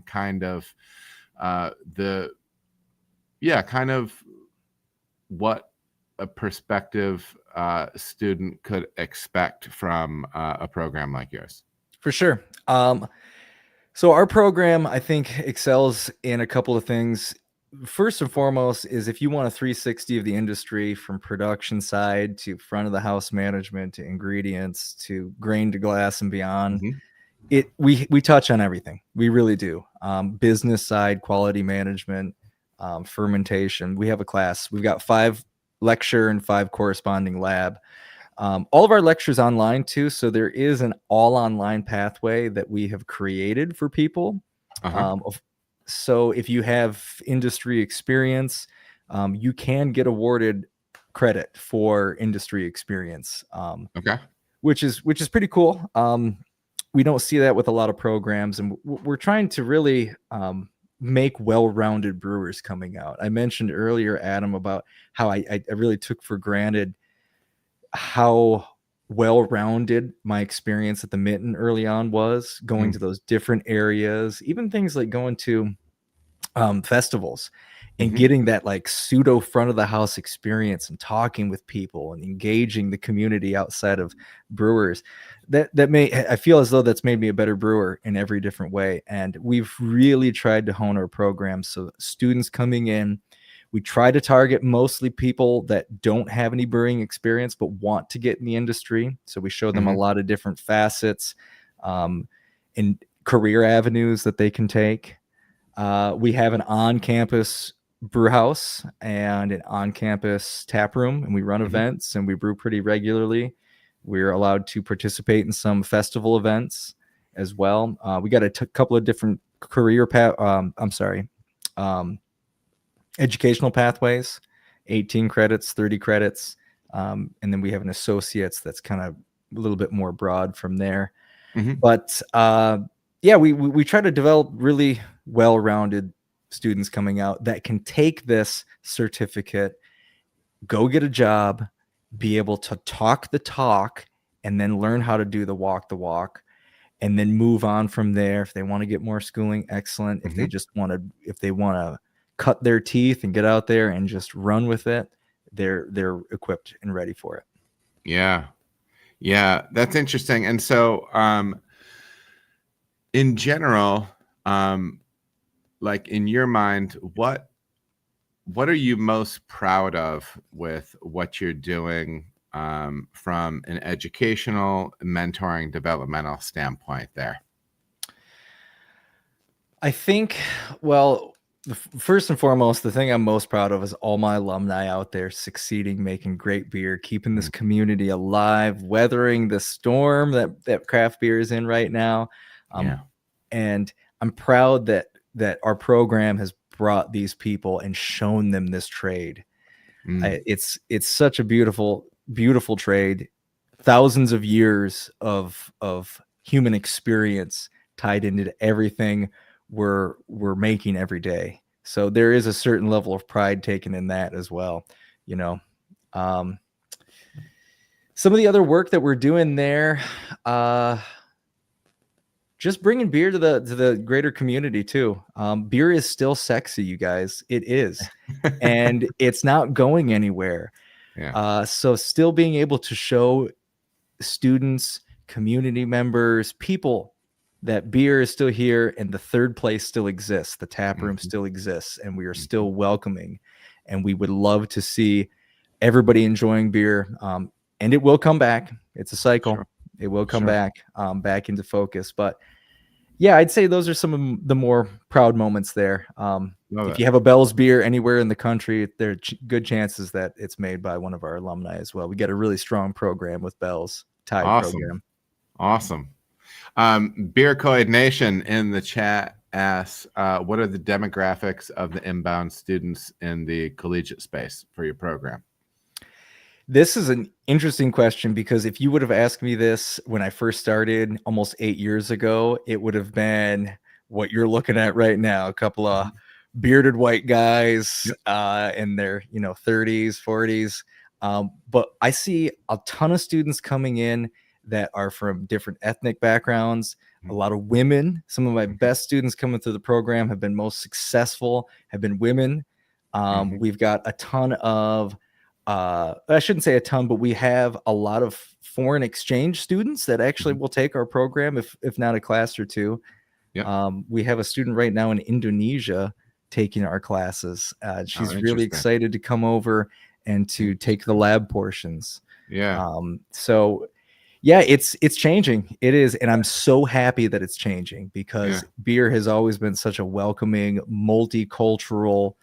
kind of what a prospective student could expect from a program like yours. For sure. So our program, I think, excels in a couple of things. First and foremost is if you want a 360 of the industry, from production side to front of the house management to ingredients to grain to glass and beyond, we touch on everything. We really do. Business side, quality management, fermentation. We have a class. We've got 5 lecture and 5 corresponding lab. All of our lectures online too, so there is an all online pathway that we have created for people. So if you have industry experience, you can get awarded credit for industry experience. Which is pretty cool. We don't see that with a lot of programs, and we're trying to really make well-rounded brewers coming out. I mentioned earlier, Adam, about how I really took for granted how well-rounded my experience at the Mitten early on was, going to those different areas, even things like going to festivals and getting that like pseudo front of the house experience and talking with people and engaging the community outside of brewers. I feel as though that's made me a better brewer in every different way. And we've really tried to hone our program. So students coming in, we try to target mostly people that don't have any brewing experience, but want to get in the industry. So we show them a lot of different facets and career avenues that they can take. We have an on-campus brew house and an on-campus tap room, and we run events and we brew pretty regularly. We're allowed to participate in some festival events as well. We got a couple of different educational pathways, 18 credits, 30 credits. And then we have an associate's that's kind of a little bit more broad from there. But we try to develop really well-rounded students coming out that can take this certificate, go get a job, be able to talk the talk, and then learn how to do the walk, and then move on from there. If they want to get more schooling, excellent. If they want to cut their teeth and get out there and just run with it, they're equipped and ready for it. Yeah, that's interesting. And so in general, like in your mind, what are you most proud of with what you're doing from an educational, mentoring, developmental standpoint there? I think, well, first and foremost, the thing I'm most proud of is all my alumni out there succeeding, making great beer, keeping this community alive, weathering the storm that craft beer is in right now. And I'm proud that our program has brought these people and shown them this trade. It's such a beautiful trade. Thousands of years of human experience tied into everything we're making every day. So there is a certain level of pride taken in that as well. Some of the other work that we're doing there, just bringing beer to the greater community too. Beer is still sexy, you guys. It is, and it's not going anywhere. Yeah. So still being able to show students, community members, people that beer is still here and the third place still exists. The tap room still exists, and we are still welcoming. And we would love to see everybody enjoying beer. And it will come back. It's a cycle. Sure. It will come back into focus. But yeah, I'd say those are some of the more proud moments there. If you have a Bell's beer anywhere in the country, there are good chances that it's made by one of our alumni as well. We got a really strong program with Bell's tie program. Awesome. Beercoid Nation in the chat asks, what are the demographics of the inbound students in the collegiate space for your program? This is an interesting question, because if you would have asked me this when I first started almost 8 years ago, it would have been what you're looking at right now. A couple of bearded white guys in their 30s, 40s. But I see a ton of students coming in that are from different ethnic backgrounds, a lot of women. Some of my best students coming through the program have been most successful, have been women. We've got a ton of I shouldn't say a ton, but we have a lot of foreign exchange students that actually will take our program, if not a class or two. We have a student right now in Indonesia taking our classes. She's really excited to come over and to take the lab portions. So yeah, it's changing. It is. And I'm so happy that it's changing, because beer has always been such a welcoming, multicultural,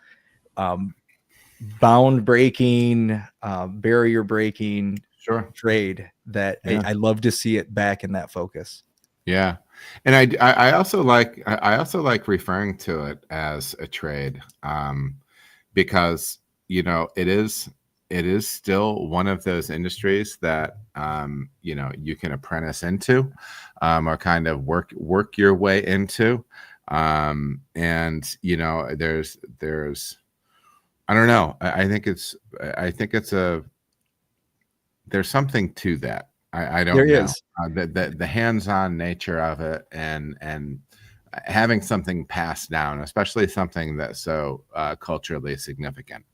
bound breaking, barrier breaking trade that I love to see it back in that focus. Yeah. And I also like referring to it as a trade, because, it is still one of those industries that, you can apprentice into, or kind of work your way into. And, there's, I don't know. I think there's something to that. I don't know. There is. The hands-on nature of it, and having something passed down, especially something that's so culturally significant.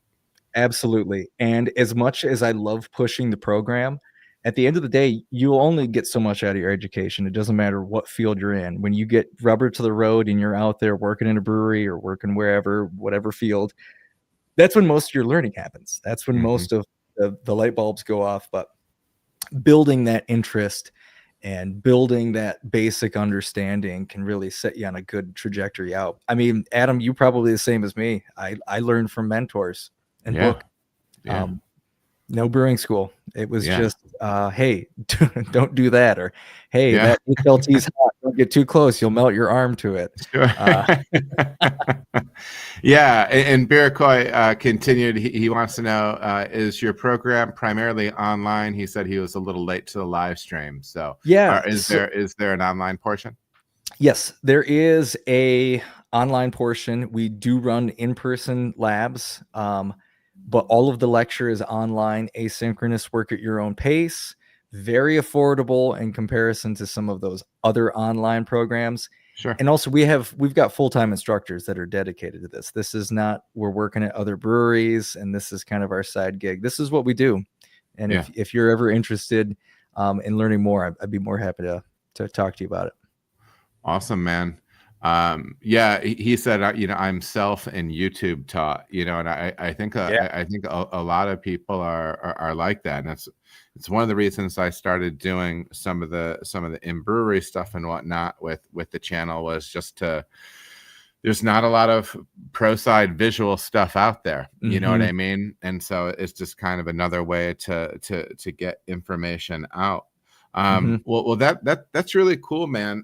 Absolutely. And as much as I love pushing the program, at the end of the day, you'll only get so much out of your education. It doesn't matter what field you're in. When you get rubber to the road and you're out there working in a brewery or working wherever, whatever field, that's when most of your learning happens. That's when most of the light bulbs go off. But building that interest and building that basic understanding can really set you on a good trajectory out. I mean, Adam, you probably the same as me. I learned from mentors and book. No brewing school. It was just, hey, don't do that. Or, hey, that HLT's hot. Don't get too close. You'll melt your arm to it. And Beercoy continued. He wants to know, is your program primarily online? He said he was a little late to the live stream. So is there an online portion? Yes, there is a online portion. We do run in-person labs. But all of the lecture is online, asynchronous, work at your own pace, very affordable in comparison to some of those other online programs. Sure. And also we've got full-time instructors that are dedicated to this. This is not, we're working at other breweries and this is kind of our side gig. This is what we do. And if you're ever interested in learning more, I'd be more happy to talk to you about it. Awesome, man. He said, I'm self and YouTube taught, and I think a lot of people are like that. And it's one of the reasons I started doing some of the in-brewery stuff and whatnot with the channel, was just there's not a lot of pro side visual stuff out there. You know what I mean? And so it's just kind of another way to get information out. Well, that's really cool, man.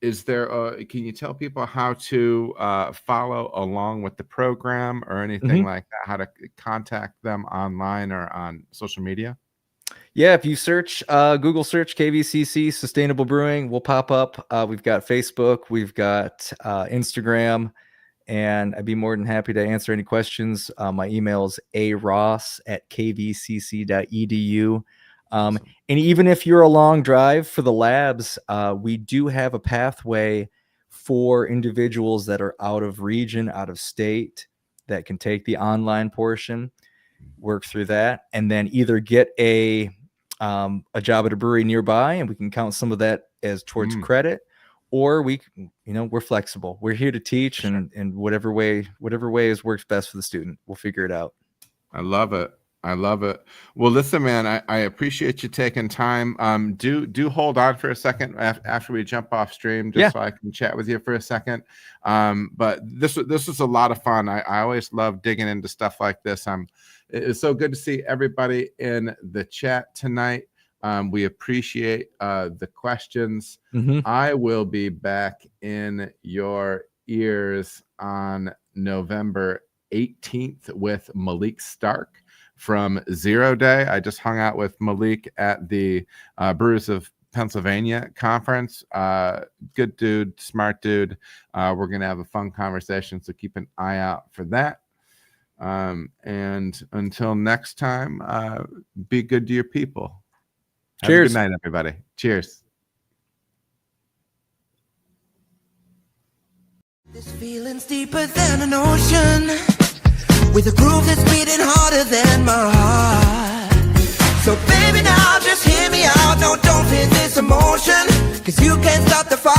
Is there can you tell people how to follow along with the program or anything like that, how to contact them online or on social media? Yeah, if you search Google search KVCC Sustainable Brewing, we'll pop up. We've got Facebook, we've got Instagram, and I'd be more than happy to answer any questions. My email is aross@kvcc.edu. And even if you're a long drive for the labs, we do have a pathway for individuals that are out of region, out of state, that can take the online portion, work through that, and then either get a job at a brewery nearby, and we can count some of that as towards credit, or we're flexible. We're here to teach, and whatever way works best for the student, we'll figure it out. I love it. Well, listen, man, I appreciate you taking time. Do hold on for a second after we jump off stream, just so I can chat with you for a second. But this was a lot of fun. I always love digging into stuff like this. It's so good to see everybody in the chat tonight. We appreciate the questions. I will be back in your ears on November 18th with Malik Stark from Zero Day. I just hung out with Malik at the Brewers of Pennsylvania conference. Good dude, smart dude. We're going to have a fun conversation, so keep an eye out for that. And until next time, be good to your people. Cheers. Have a good night, everybody. Cheers. This feeling's deeper than an ocean, with a groove that's beating harder than my heart. So baby, now just hear me out. No, don't fear this emotion, 'cause you can't stop the fire.